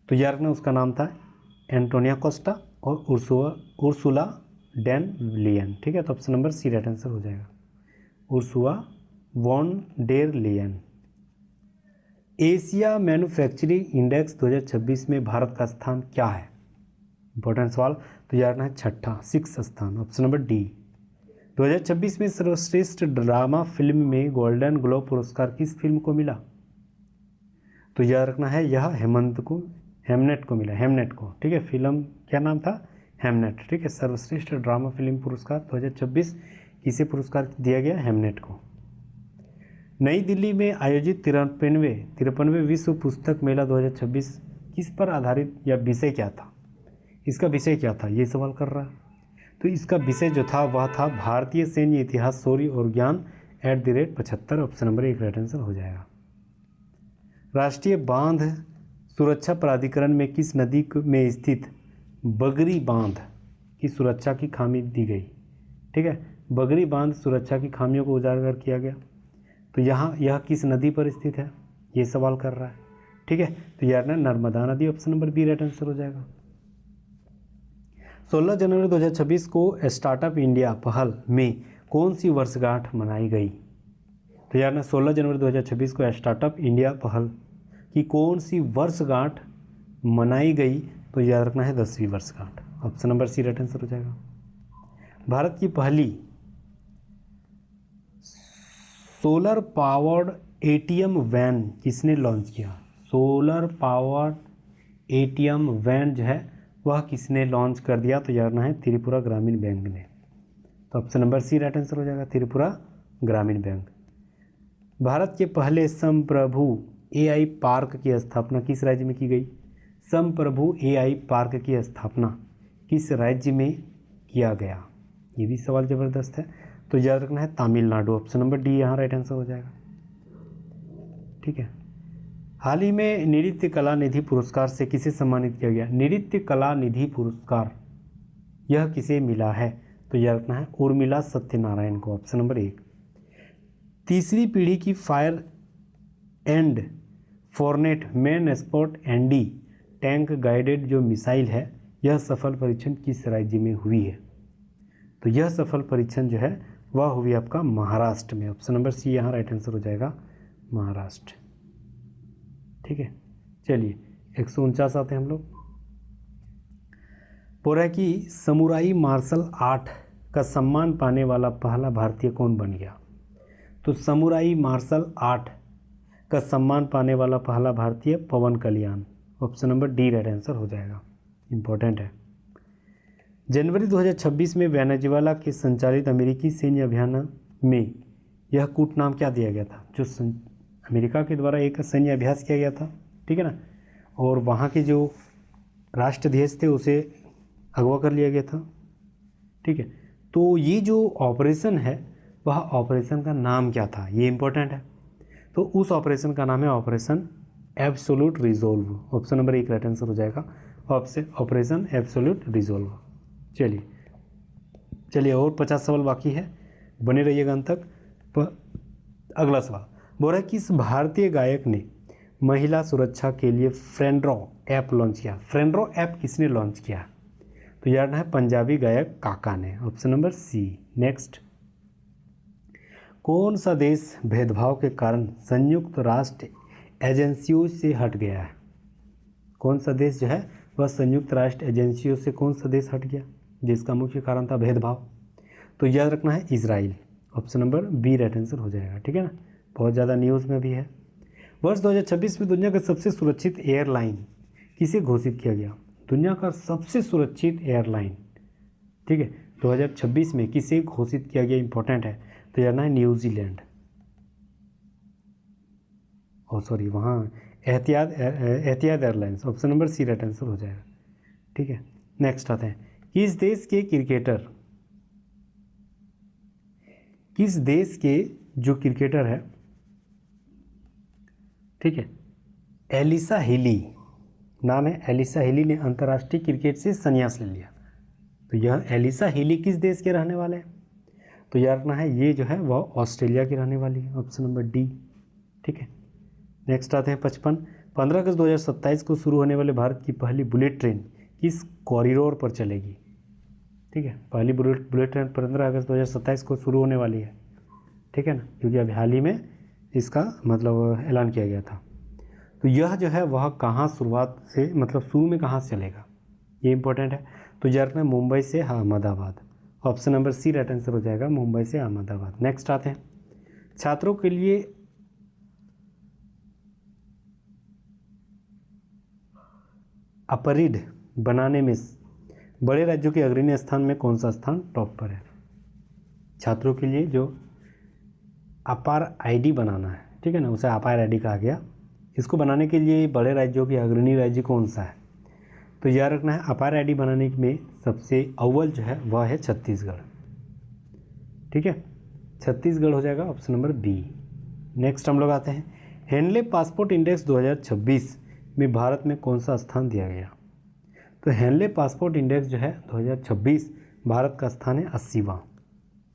तो यार ना उसका नाम था एंटोनियो कोस्टा और उर्सुला डेन लियन, ठीक है। तो option number C right answer हो जाएगा, Ursula von der Leyen. Asia manufacturing index 2026 में भारत का स्थान क्या है? इंपॉर्टेंट सवाल। तो यार ना है 6 स्थान, ऑप्शन नंबर डी। 2026 में सर्वश्रेष्ठ ड्रामा फिल्म में गोल्डन ग्लोब पुरस्कार किस फिल्म को मिला? तो याद रखना है यह हेमनेट को मिला, हेमनेट को, ठीक है। फिल्म क्या नाम था? हेमनेट, ठीक है। सर्वश्रेष्ठ ड्रामा फिल्म पुरस्कार 2026 किसे पुरस्कार दिया गया? हेमनेट को। नई दिल्ली में आयोजित 53वें विश्व पुस्तक मेला 2026 किस पर आधारित या विषय क्या था? इसका विषय क्या था, ये सवाल कर रहा है। तो इसका विषय जो था वह था भारतीय सैन्य इतिहास, शौर्य और ज्ञान @75। ऑप्शन नंबर 1 राइट आंसर हो जाएगा। राष्ट्रीय बांध सुरक्षा प्राधिकरण में किस नदी में स्थित बगरी बांध की सुरक्षा की खामी दी गई? ठीक है, बगरी बांध सुरक्षा की खामियों को उजागर किया गया। तो यहाँ यह किस नदी पर स्थित है, ये सवाल कर रहा है। ठीक है, तो यार ना नर्मदा नदी। Option number B right answer हो जाएगा। 16 जनवरी 2026 को स्टार्टअप इंडिया पहल में कौन सी वर्षगांठ मनाई गई? तो यार ना 16 जनवरी 2026 को स्टार्टअप इंडिया पहल की कौन सी वर्षगांठ मनाई गई? तो याद रखना है 10वीं वर्षगांठ। Option number C right answer हो जाएगा। भारत की पहली सोलर पावर्ड एटीएम वैन किसने लॉन्च किया? सोलर पावर्ड एटीएम वैन जो है वह किसने लॉन्च कर दिया? तो याद रखना है त्रिपुरा ग्रामीण बैंक ने। तो option number C right answer हो जाएगा, त्रिपुरा ग्रामीण बैंक। भारत के पहले संप्रभु एआई पार्क की स्थापना किस राज्य में की गई? संप्रभु एआई पार्क की स्थापना किस राज्य में किया गया? ये भी सवाल ज़बरदस्त है। तो याद रखना है तमिलनाडु। ऑप्शन नंबर डी यहाँ राइट आंसर हो जाएगा। ठीक है, हाल ही में नृत्य कला निधि पुरस्कार से किसे सम्मानित किया गया? नृत्य कला निधि पुरस्कार यह किसे मिला है? तो याद रखना है उर्मिला सत्यनारायण को। Option number 1। तीसरी पीढ़ी की फायर एंड फोर्नेट मेन स्पॉट एनडी टैंक गाइडेड जो मिसाइल है यह सफल परीक्षण किस राज्य में हुई है? तो यह सफल परीक्षण जो है वह हुई आपका महाराष्ट्र में। ऑप्शन नंबर सी यहाँ राइट आंसर हो जाएगा, महाराष्ट्र। ठीक है, चलिए 149 आते हैं हम लोग। बोल रहा है कि समुराई मार्शल आर्ट का सम्मान पाने वाला पहला भारतीय कौन बन गया? तो समुराई मार्शल आर्ट का सम्मान पाने वाला पहला भारतीय Pawan Kalyan. Option number D right answer हो जाएगा, इंपॉर्टेंट है। जनवरी 2026 में वेनेजुएला के संचालित अमेरिकी सैन्य अभियान में यह कूट नाम क्या दिया गया था? जो अमेरिका के द्वारा एक सैन्य अभ्यास किया गया था, ठीक है ना, और वहाँ के जो राष्ट्राध्यक्ष थे उसे अगवा कर लिया गया था। ठीक है, तो ये जो ऑपरेशन है वह ऑपरेशन का नाम क्या था, ये इंपॉर्टेंट है। तो उस ऑपरेशन का नाम है operation absolute resolve. Option number 1 right answer हो जाएगा, ऑपरेशन एब्सोल्यूट रिजोल्व। चलिए और 50 सवाल बाकी है, बने रहिएगा अंत तक। अगला सवाल बोल रहा है किस भारतीय गायक ने महिला सुरक्षा के लिए फ्रेंड्रो ऐप लॉन्च किया? फ्रेंड्रो ऐप किसने लॉन्च किया? तो याद है पंजाबी गायक काका ने। ऑप्शन नंबर सी। नेक्स्ट, कौन सा देश भेदभाव के कारण संयुक्त राष्ट्र एजेंसियों से हट गया है? कौन सा देश जो है वह संयुक्त राष्ट्र एजेंसियों से कौन सा देश हट गया जिसका मुख्य कारण था भेदभाव? तो याद रखना है Israel. Option number B right answer हो जाएगा। ठीक है ना, बहुत ज़्यादा न्यूज़ में भी है। वर्ष 2026 में दुनिया का सबसे सुरक्षित एयरलाइन किसे घोषित किया गया? दुनिया का सबसे सुरक्षित एयरलाइन, ठीक है, 2026 में किसे घोषित किया गया, इंपॉर्टेंट है। तो जानना है न्यूजीलैंड, सॉरी वहाँ Etihad airlines. Option number C right answer हो जाएगा। ठीक है, नेक्स्ट आते हैं, किस देश के जो क्रिकेटर है, ठीक है, एलिसा हिली नाम है, एलिसा हिली ने अंतर्राष्ट्रीय क्रिकेट से संन्यास ले लिया। तो यह एलिसा हिली किस देश के रहने वाले हैं? तो याद रखना है ये जो है वह ऑस्ट्रेलिया की रहने वाली है। Option number D. ठीक है, नेक्स्ट आते हैं 55। 15 अगस्त 2027 को शुरू होने वाले भारत की पहली बुलेट ट्रेन किस कॉरिडोर पर चलेगी? ठीक है, पहली बुलेट ट्रेन 15 अगस्त 2027 को शुरू होने वाली है। ठीक है ना, क्योंकि अभी हाल ही में इसका मतलब ऐलान किया गया था। तो यह जो है वह कहाँ शुरुआत से मतलब शुरू में कहाँ से चलेगा, ये इंपॉर्टेंट है। तो याद रखना मुंबई से Ahmedabad. Option number C right answer हो जाएगा, मुंबई से अहमदाबाद। नेक्स्ट आते हैं, छात्रों के लिए अपरिड बनाने में बड़े राज्यों के अग्रणी स्थान में कौन सा स्थान टॉप पर है? छात्रों के लिए जो अपार आईडी बनाना है, ठीक है ना, उसे अपार आईडी कहा गया। इसको बनाने के लिए बड़े राज्यों की अग्रणी राज्य कौन सा है? तो याद रखना है अपार आईडी बनाने में सबसे अव्वल जो है वह है छत्तीसगढ़। ठीक है, छत्तीसगढ़ हो जाएगा ऑप्शन नंबर बी। नेक्स्ट हम लोग आते हैं, हेनले पासपोर्ट इंडेक्स 2026 में भारत में कौन सा स्थान दिया गया? तो हेनले पासपोर्ट इंडेक्स जो है 2026 भारत का स्थान है 80वां,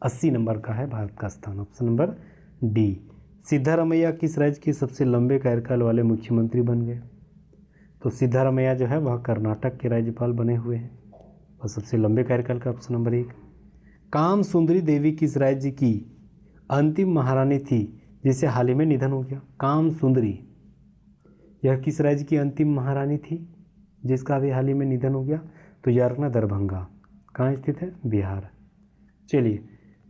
80 नंबर का है भारत का स्थान, ऑप्शन नंबर डी। सिद्धारमैया किस राज्य के सबसे लंबे कार्यकाल वाले मुख्यमंत्री बन गए? तो सिद्धारमैया जो है वह कर्नाटक के राज्यपाल बने हुए हैं और सबसे लंबे कार्यकाल का, ऑप्शन नंबर 1। काम सुंदरी देवी किस राज्य की अंतिम महारानी थी जिसे हाल ही में निधन हो गया? काम सुंदरी यह किस राज्य की अंतिम महारानी थी जिसका अभी हाल ही में निधन हो गया? तो याद रखना दरभंगा। कहाँ स्थित है? बिहार। चलिए,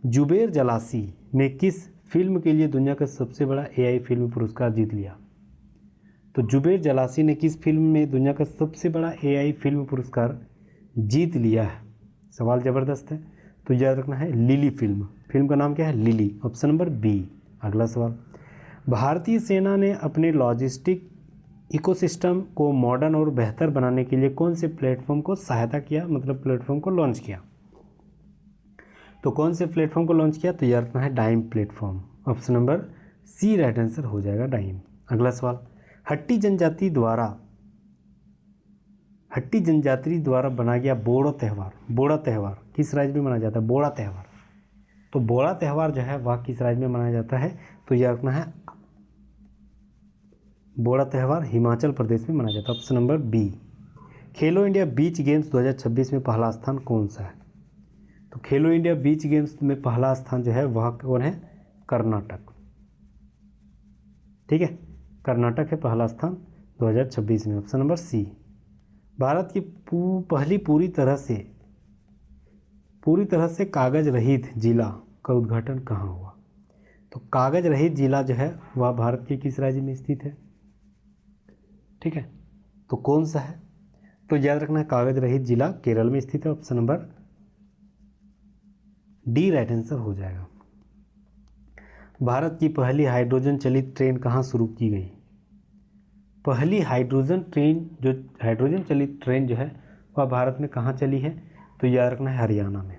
जुबेर जलासी ने किस फिल्म के लिए दुनिया का सबसे बड़ा एआई फिल्म पुरस्कार जीत लिया? तो जुबेर जलासी ने किस फिल्म में दुनिया का सबसे बड़ा एआई फिल्म पुरस्कार जीत लिया है? सवाल ज़बरदस्त है। तो याद रखना है लिली फिल्म, फिल्म का नाम क्या है? Lily, option number B. अगला सवाल, भारतीय सेना ने अपने लॉजिस्टिक इकोसिस्टम को मॉडर्न और बेहतर बनाने के लिए कौन से प्लेटफॉर्म को सहायता किया, मतलब प्लेटफॉर्म को लॉन्च किया? तो कौन से प्लेटफॉर्म को लॉन्च किया? तो याद रखना है dime platform, option number C right answer हो जाएगा डाइम। अगला सवाल, हट्टी जनजाति द्वारा बनाया गया बोड़ा त्यौहार किस राज्य में मनाया जाता है? बोड़ा त्यौहार, तो बोड़ा त्यौहार जो है वह किस राज्य में मनाया जाता है? तो याद रखना है बोड़ा त्यौहार हिमाचल प्रदेश में मनाया जाता है, ऑप्शन नंबर बी। खेलो इंडिया बीच गेम्स 2026 में पहला स्थान कौन सा है? तो खेलो इंडिया बीच गेम्स में पहला स्थान जो है वह कौन है? कर्नाटक। ठीक है, कर्नाटक है पहला स्थान 2026 में, ऑप्शन नंबर सी। भारत की पहली पूरी तरह से कागज रहित जिला का उद्घाटन कहाँ हुआ? तो कागज रहित जिला जो है वह भारत के किस राज्य में स्थित है? ठीक है, तो कौन सा है? तो याद रखना है कागज रहित जिला केरल में स्थित है, option number D right answer हो जाएगा। भारत की पहली हाइड्रोजन चलित ट्रेन कहाँ शुरू की गई? पहली हाइड्रोजन चलित ट्रेन जो है वह भारत में कहाँ चली है? तो याद रखना है हरियाणा में,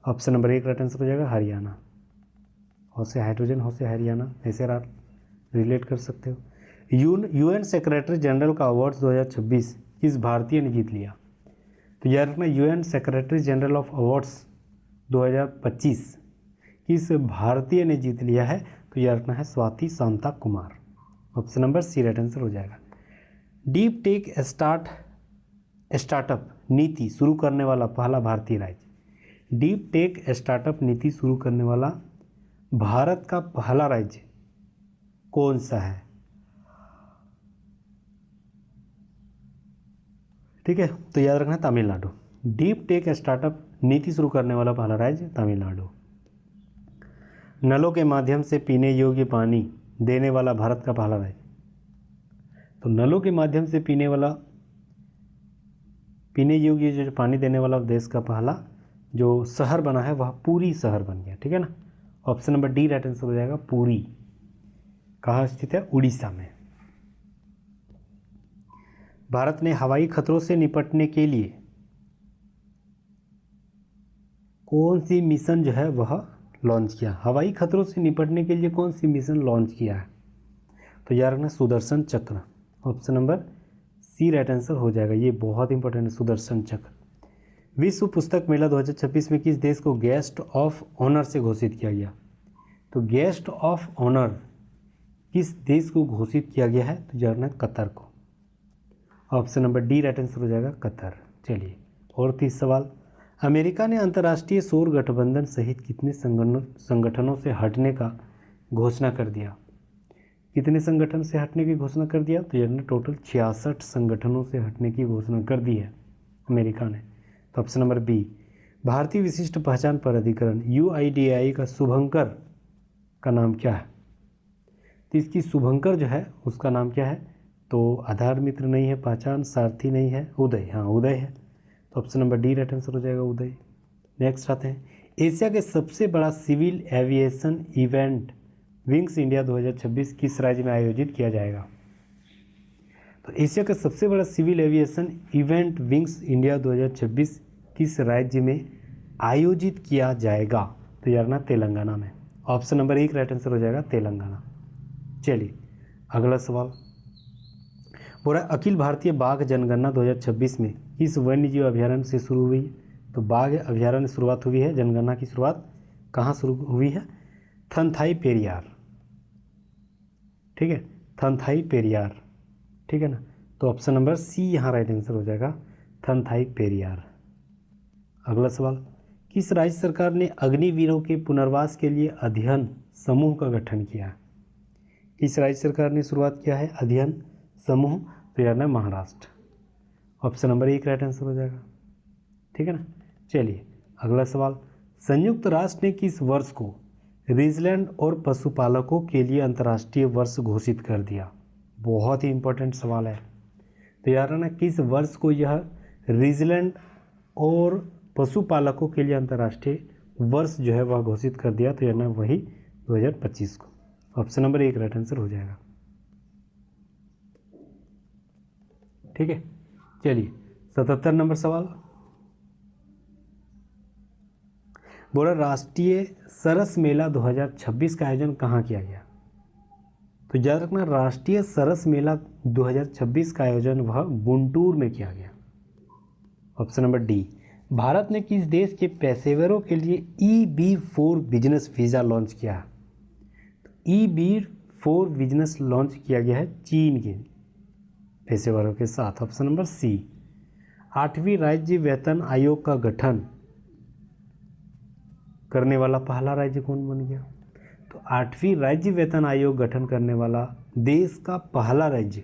ऑप्शन नंबर 1 राइट आंसर हो जाएगा हरियाणा। हो से हाइड्रोजन, हो से हरियाणा, ऐसे आप रिलेट कर सकते हो। यूएन सेक्रेटरी जनरल का अवार्ड्स 2026 किस भारतीय ने जीत लिया? तो याद रखना UN secretary general of awards 2025 किस भारतीय ने जीत लिया है? तो याद रखना है Swati Shanta Kumar, option number C right answer हो जाएगा। डीप टेक स्टार्टअप नीति शुरू करने वाला पहला भारतीय राज्य? डीप टेक स्टार्टअप नीति शुरू करने वाला भारत का पहला राज्य कौन सा है? ठीक है, तो याद रखना तमिलनाडु। डीप टेक स्टार्टअप नीति शुरू करने वाला पहला राज्य तमिलनाडु। नलों के माध्यम से पीने योग्य पानी देने वाला भारत का पहला राज्य? तो नलों के माध्यम से पीने योग्य जो पानी देने वाला देश का पहला जो शहर बना है वह पुरी शहर बन गया। ठीक है ना, option number D right answer हो जाएगा पुरी। कहाँ स्थित है? उड़ीसा में। भारत ने हवाई खतरों से निपटने के लिए कौन सी मिशन जो है वह लॉन्च किया? हवाई खतरों से निपटने के लिए कौन सी मिशन लॉन्च किया है? तो याद रखना Sudarshan Chakra, option number C right answer हो जाएगा। ये बहुत इंपॉर्टेंट है सुदर्शन चक्र। विश्व पुस्तक मेला 2026 में किस देश को गेस्ट ऑफ ऑनर से घोषित किया गया? तो गेस्ट ऑफ ऑनर किस देश को घोषित किया गया है? तो याद रखना कतर को, option number D right answer हो जाएगा कतर। चलिए, और 30 सवाल, अमेरिका ने अंतर्राष्ट्रीय सौर गठबंधन सहित कितने संगठनों से हटने का घोषणा कर दिया? कितने संगठन से हटने की घोषणा कर दिया? तो यानी टोटल 66 संगठनों से हटने की घोषणा कर दी है अमेरिका ने, तो ऑप्शन नंबर बी। भारतीय विशिष्ट पहचान प्राधिकरण UIDAI का शुभंकर का नाम क्या है? तो इसकी शुभंकर जो है उसका नाम क्या है? तो आधार मित्र नहीं है, पहचान सारथी नहीं है, उदय, हाँ उदय है, तो option number D right answer हो जाएगा उदय। नेक्स्ट आते हैं, एशिया के सबसे बड़ा civil aviation event wings India 2026 किस राज्य में आयोजित किया जाएगा? तो एशिया का सबसे बड़ा civil aviation event wings India 2026 किस राज्य में आयोजित किया जाएगा? तो यार ना तेलंगाना में। ऑप्शन नंबर 1 राइट आंसर हो जाएगा तेलंगाना। चलिए अगला सवाल बोल रहा है अखिल भारतीय बाघ जनगणना 2026 में किस वन्यजीव अभ्यारण्य से शुरू हुई? तो बाघ अभ्यारण्य शुरुआत हुई है, जनगणना की शुरुआत कहाँ शुरू हुई है? थनथाई पेरियार, ठीक है, थनथाई पेरियार, ठीक है ना। तो ऑप्शन नंबर सी यहाँ राइट आंसर हो जाएगा, थनथाई पेरियार। अगला सवाल किस राज्य सरकार ने अग्निवीरों के पुनर्वास के लिए अध्ययन समूह का गठन किया? किस राज्य सरकार ने शुरुआत किया है अध्ययन समूह? तो यार ना Maharashtra. Option number 1 right answer हो जाएगा, ठीक है ना। चलिए अगला सवाल संयुक्त राष्ट्र ने किस वर्ष को न्यूजीलैंड और पशुपालकों के लिए अंतर्राष्ट्रीय वर्ष घोषित कर दिया? बहुत ही इंपॉर्टेंट सवाल है। तो यार ना किस वर्ष को यह न्यूजीलैंड और पशुपालकों के लिए अंतर्राष्ट्रीय वर्ष जो है वह घोषित कर दिया? तो यार ना वही 2025 को। ऑप्शन नंबर 1 राइट आंसर हो जाएगा, ठीक है। चलिए 77 नंबर सवाल बोला राष्ट्रीय सरस मेला 2026 का आयोजन कहाँ किया गया? तो याद रखना राष्ट्रीय सरस मेला 2026 का आयोजन वह गुंटूर में किया गया। ऑप्शन नंबर डी भारत ने किस देश के पेशेवरों के लिए EB4 बिजनेस वीज़ा लॉन्च किया? तो EB4 बिजनेस लॉन्च किया गया है चीन के पेशेवरों के साथ। ऑप्शन नंबर सी 8वीं राज्य वेतन आयोग का गठन करने वाला पहला राज्य कौन बन गया? तो 8वीं राज्य वेतन आयोग गठन करने वाला देश का पहला राज्य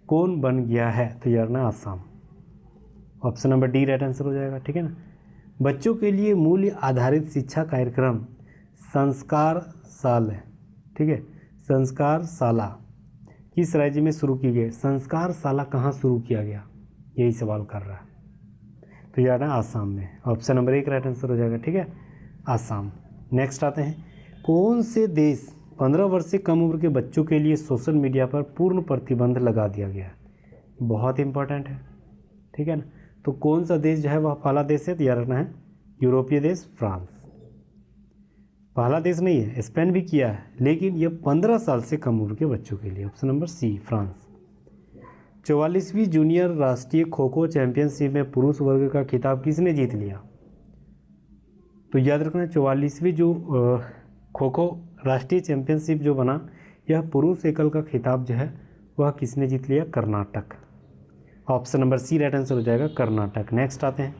कौन बन गया है? तो यार ना Assam. Option number D right answer हो जाएगा, ठीक है ना। बच्चों के लिए मूल्य आधारित शिक्षा कार्यक्रम संस्कार साल है, ठीक है, संस्कार शाला किस राज्य में शुरू की गई? संस्कार शाला कहाँ शुरू किया गया, यही सवाल कर रहा है। तो यार ना आसाम में। ऑप्शन नंबर 1 राइट आंसर हो जाएगा, ठीक है, आसाम। नेक्स्ट आते हैं कौन से देश 15 वर्ष से कम उम्र के बच्चों के लिए सोशल मीडिया पर पूर्ण प्रतिबंध लगा दिया गया है? बहुत इंपॉर्टेंट है, ठीक है ना। तो कौन सा देश जो है वह पहला देश है? तो याद रखना है यूरोपीय देश फ्रांस। पहला देश नहीं है, स्पेन भी किया है, लेकिन यह 15 साल से कम उम्र के बच्चों के लिए। Option number C France. 44वीं जूनियर राष्ट्रीय खो खो चैंपियनशिप में पुरुष वर्ग का खिताब किसने जीत लिया? तो याद रखना 44वीं जो खो खो राष्ट्रीय चैंपियनशिप जो बना, यह पुरुष एकल का खिताब जो है वह किसने जीत लिया? Karnataka. Option number C right answer हो जाएगा, कर्नाटक। नेक्स्ट आते हैं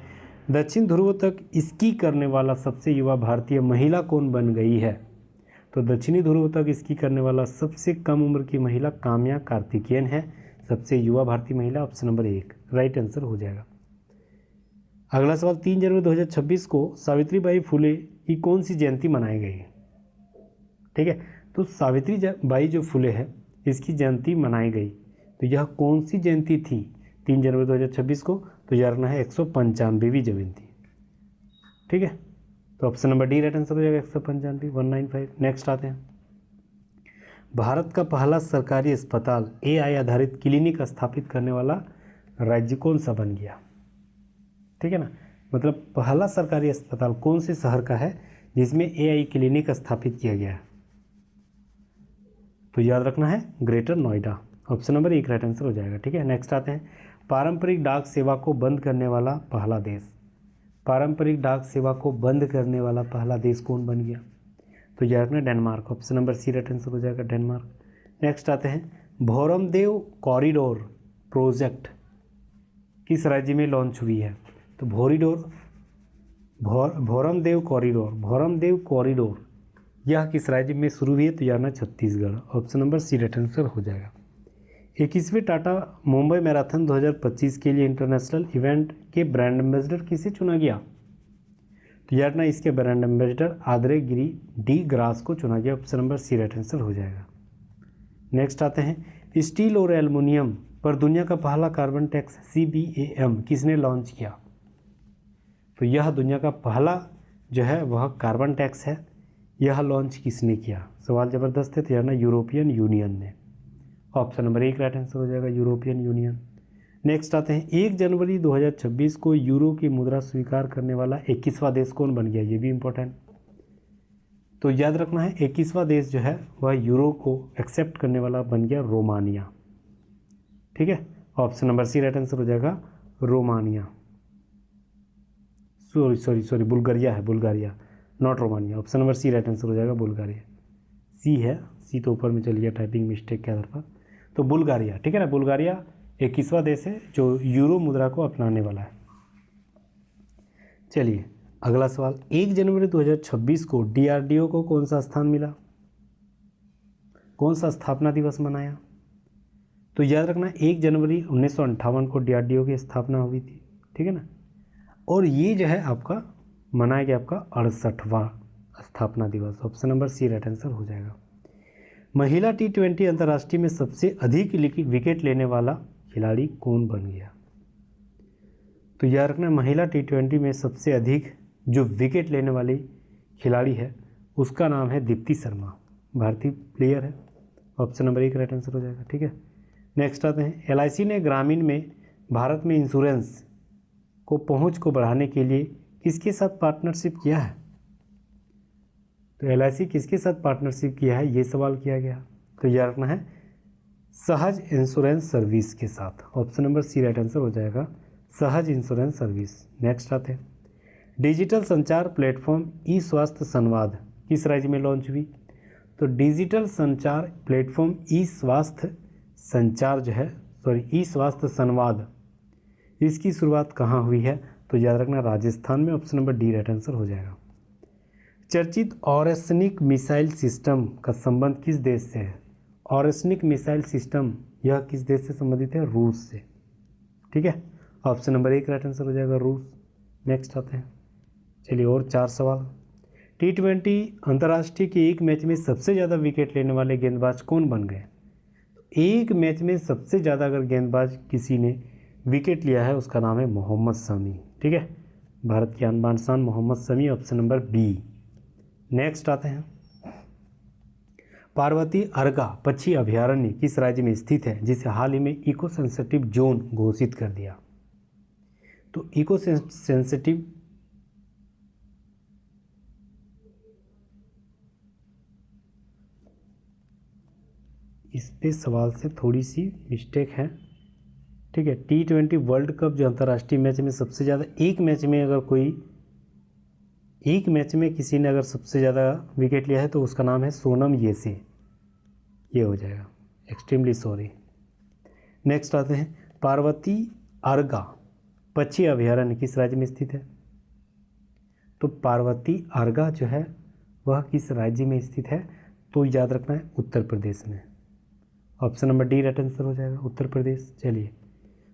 दक्षिण ध्रुव तक स्की करने वाला सबसे युवा भारतीय महिला कौन बन गई है? तो दक्षिणी ध्रुव तक स्की करने वाला सबसे कम उम्र की महिला काम्या कार्तिकेयन है, सबसे युवा भारतीय महिला। ऑप्शन नंबर 1 राइट आंसर हो जाएगा। अगला सवाल 3 जनवरी 2026 को सावित्रीबाई फुले की कौन सी जयंती मनाई गई है? ठीक है, तो सावित्रीबाई जो फुले है इसकी जयंती मनाई गई, तो यह कौन सी जयंती थी 3 जनवरी 2026 को? तो यार है 195वीं जयंती, ठीक है। तो option number D right answer हो जाएगा 195 195। नेक्स्ट आते हैं भारत का पहला सरकारी अस्पताल AI आधारित क्लिनिक स्थापित करने वाला राज्य कौन सा बन गया? ठीक है ना, मतलब पहला सरकारी अस्पताल कौन से शहर का है जिसमें AI क्लिनिक स्थापित किया गया है? तो याद रखना है greater Noida. Option number 1 right answer हो जाएगा, ठीक है। नेक्स्ट आते हैं पारंपरिक डाक सेवा को बंद करने वाला पहला देश। पारंपरिक डाक सेवा को बंद करने वाला पहला देश कौन बन गया? तो याद रखना Denmark. Option number C right answer हो जाएगा, डेनमार्क। नेक्स्ट आते हैं भौरमदेव कॉरिडोर प्रोजेक्ट किस राज्य में लॉन्च हुई है? तो भौरमदेव कॉरिडोर यह किस राज्य में शुरू हुई है? तो यार ना Chhattisgarh. Option number C right answer हो जाएगा। 21वें टाटा मुंबई मैराथन 2025 के लिए इंटरनेशनल इवेंट के ब्रांड एम्बेसडर किसे चुना गया? तो यार ना इसके ब्रांड एम्बेसडर आद्रे गिरी डी ग्रास को चुना गया। Option number C right answer हो जाएगा। नेक्स्ट आते हैं स्टील और एल्युमिनियम पर दुनिया का पहला कार्बन टैक्स CBAM किसने लॉन्च किया? तो यह दुनिया का पहला जो है वह कार्बन टैक्स है, यह लॉन्च किसने किया? सवाल ज़बरदस्त है, तो यार ना यूरोपियन यूनियन ने। ऑप्शन नंबर 1 राइट आंसर हो जाएगा, यूरोपियन यूनियन। नेक्स्ट आते हैं, 1 जनवरी 2026 को यूरो की मुद्रा स्वीकार करने वाला 21वां देश कौन बन गया? ये भी इंपॉर्टेंट, तो याद रखना है 21वां देश जो है वह यूरो को एक्सेप्ट करने वाला बन गया रोमानिया। ठीक है, option number C right answer हो जाएगा, रोमानिया। सॉरी बुल्गारिया है, Bulgaria not Romania. Option number C right answer हो जाएगा, बुल्गारिया। सी है, सी तो ऊपर में चल गया टाइपिंग मिस्टेक के आधार पर, तो बुल्गारिया। ठीक है ना, बुल्गारिया 21वां देश है जो यूरो मुद्रा को अपनाने वाला है। चलिए अगला सवाल, 1 जनवरी 2026 को DRDO को कौन सा स्थान मिला? कौन सा स्थापना दिवस मनाया? तो याद रखना 1 जनवरी 1958 को DRDO की स्थापना हुई थी। ठीक है ना, और ये जो है आपका मनाया गया आपका 68वां स्थापना दिवस। Option number C right answer हो जाएगा। महिला T20 अंतर्राष्ट्रीय में सबसे अधिक विकेट लेने वाला खिलाड़ी कौन बन गया? तो याद रखना महिला T20 में सबसे अधिक जो विकेट लेने वाली खिलाड़ी है उसका नाम है दीप्ति शर्मा, भारतीय प्लेयर है। ऑप्शन नंबर 1 राइट आंसर हो जाएगा। ठीक है, नेक्स्ट आते हैं, LIC ने ग्रामीण में भारत में इंश्योरेंस को पहुंच को बढ़ाने के लिए किसके साथ पार्टनरशिप किया है? तो LIC किसके साथ पार्टनरशिप किया है, ये सवाल किया गया। तो याद रखना है सहज इंश्योरेंस सर्विस के साथ। Option number C right answer हो जाएगा, सहज इंश्योरेंस सर्विस। नेक्स्ट आते हैं, डिजिटल संचार प्लेटफॉर्म ई स्वास्थ्य संवाद किस राज्य में लॉन्च हुई? तो डिजिटल संचार प्लेटफॉर्म ई स्वास्थ्य संचार जो है ई स्वास्थ्य संवाद, इसकी शुरुआत कहाँ हुई है? तो याद रखना राजस्थान में। Option number D right answer हो जाएगा। चर्चित ऑरेस्निक मिसाइल सिस्टम का संबंध किस देश से है? ऑरेस्निक मिसाइल सिस्टम यह किस देश से संबंधित है? रूस से। ठीक है, ऑप्शन नंबर 1 राइट आंसर हो जाएगा, रूस। नेक्स्ट आते हैं, चलिए और 4 सवाल। T20 अंतर्राष्ट्रीय के एक मैच में सबसे ज़्यादा विकेट लेने वाले गेंदबाज कौन बन गए? एक मैच में सबसे ज़्यादा अगर गेंदबाज किसी ने विकेट लिया है उसका नाम है मोहम्मद शमी। ठीक है, भारत की आन बान शान Mohammed Shami. Option number B. Next आते हैं, पार्वती अर्गा पक्षी अभयारण्य किस राज्य में स्थित है जिसे हाल ही में इको सेंसिटिव जोन घोषित कर दिया? तो इको सेंसिटिव इस पे सवाल से थोड़ी सी मिस्टेक है। ठीक है, T20 वर्ल्ड कप जो अंतर्राष्ट्रीय मैच में सबसे ज़्यादा एक मैच में किसी ने अगर सबसे ज़्यादा विकेट लिया है तो उसका नाम है सोनम येसे। ये हो जाएगा, एक्सट्रीमली सॉरी। नेक्स्ट आते हैं, पार्वती अर्गा पक्षी अभयारण्य किस राज्य में स्थित है? तो पार्वती अर्गा जो है वह किस राज्य में स्थित है? तो याद रखना है उत्तर प्रदेश में। Option number D right answer हो जाएगा, उत्तर प्रदेश। चलिए,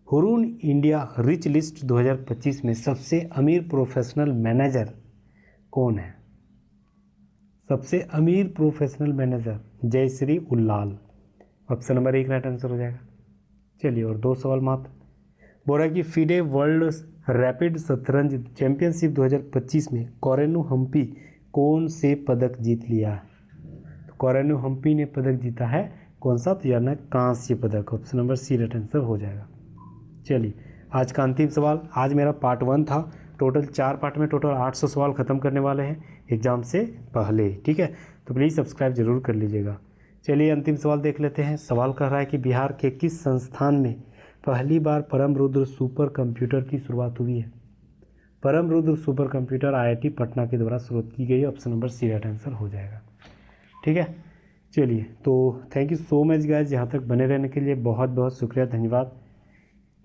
हुरून इंडिया रिच लिस्ट 2025 में सबसे अमीर प्रोफेशनल मैनेजर कौन है? सबसे अमीर professional manager Jayshree Ullal. Option number 1 right answer हो जाएगा। चलिए और 2 सवाल मात्र। बोला कि फिडे वर्ल्ड रैपिड शतरंज चैंपियनशिप 2025 में कोरेनु हम्पी कौन से पदक जीत लिया? तो कोरेनु हम्पी ने पदक जीता है कौन सा? तो यार कांस्य पदक। Option number C right answer हो जाएगा। चलिए आज का अंतिम सवाल, आज मेरा पार्ट 1 था, टोटल 4 पार्ट में टोटल 800 सवाल ख़त्म करने वाले हैं एग्ज़ाम से पहले। ठीक है, तो प्लीज़ सब्सक्राइब जरूर कर लीजिएगा। चलिए अंतिम सवाल देख लेते हैं। सवाल कह रहा है कि बिहार के किस संस्थान में पहली बार परम रुद्र सुपर कंप्यूटर की शुरुआत हुई है? Param Rudra super computer IIT Patna के द्वारा शुरू की गई। Option number C right answer हो जाएगा। ठीक है, चलिए तो thank you so much guys, यहाँ तक बने रहने के लिए बहुत बहुत शुक्रिया, धन्यवाद।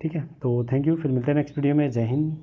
ठीक है, तो थैंक यू, फिर मिलते हैं नेक्स्ट वीडियो में। जय हिंद।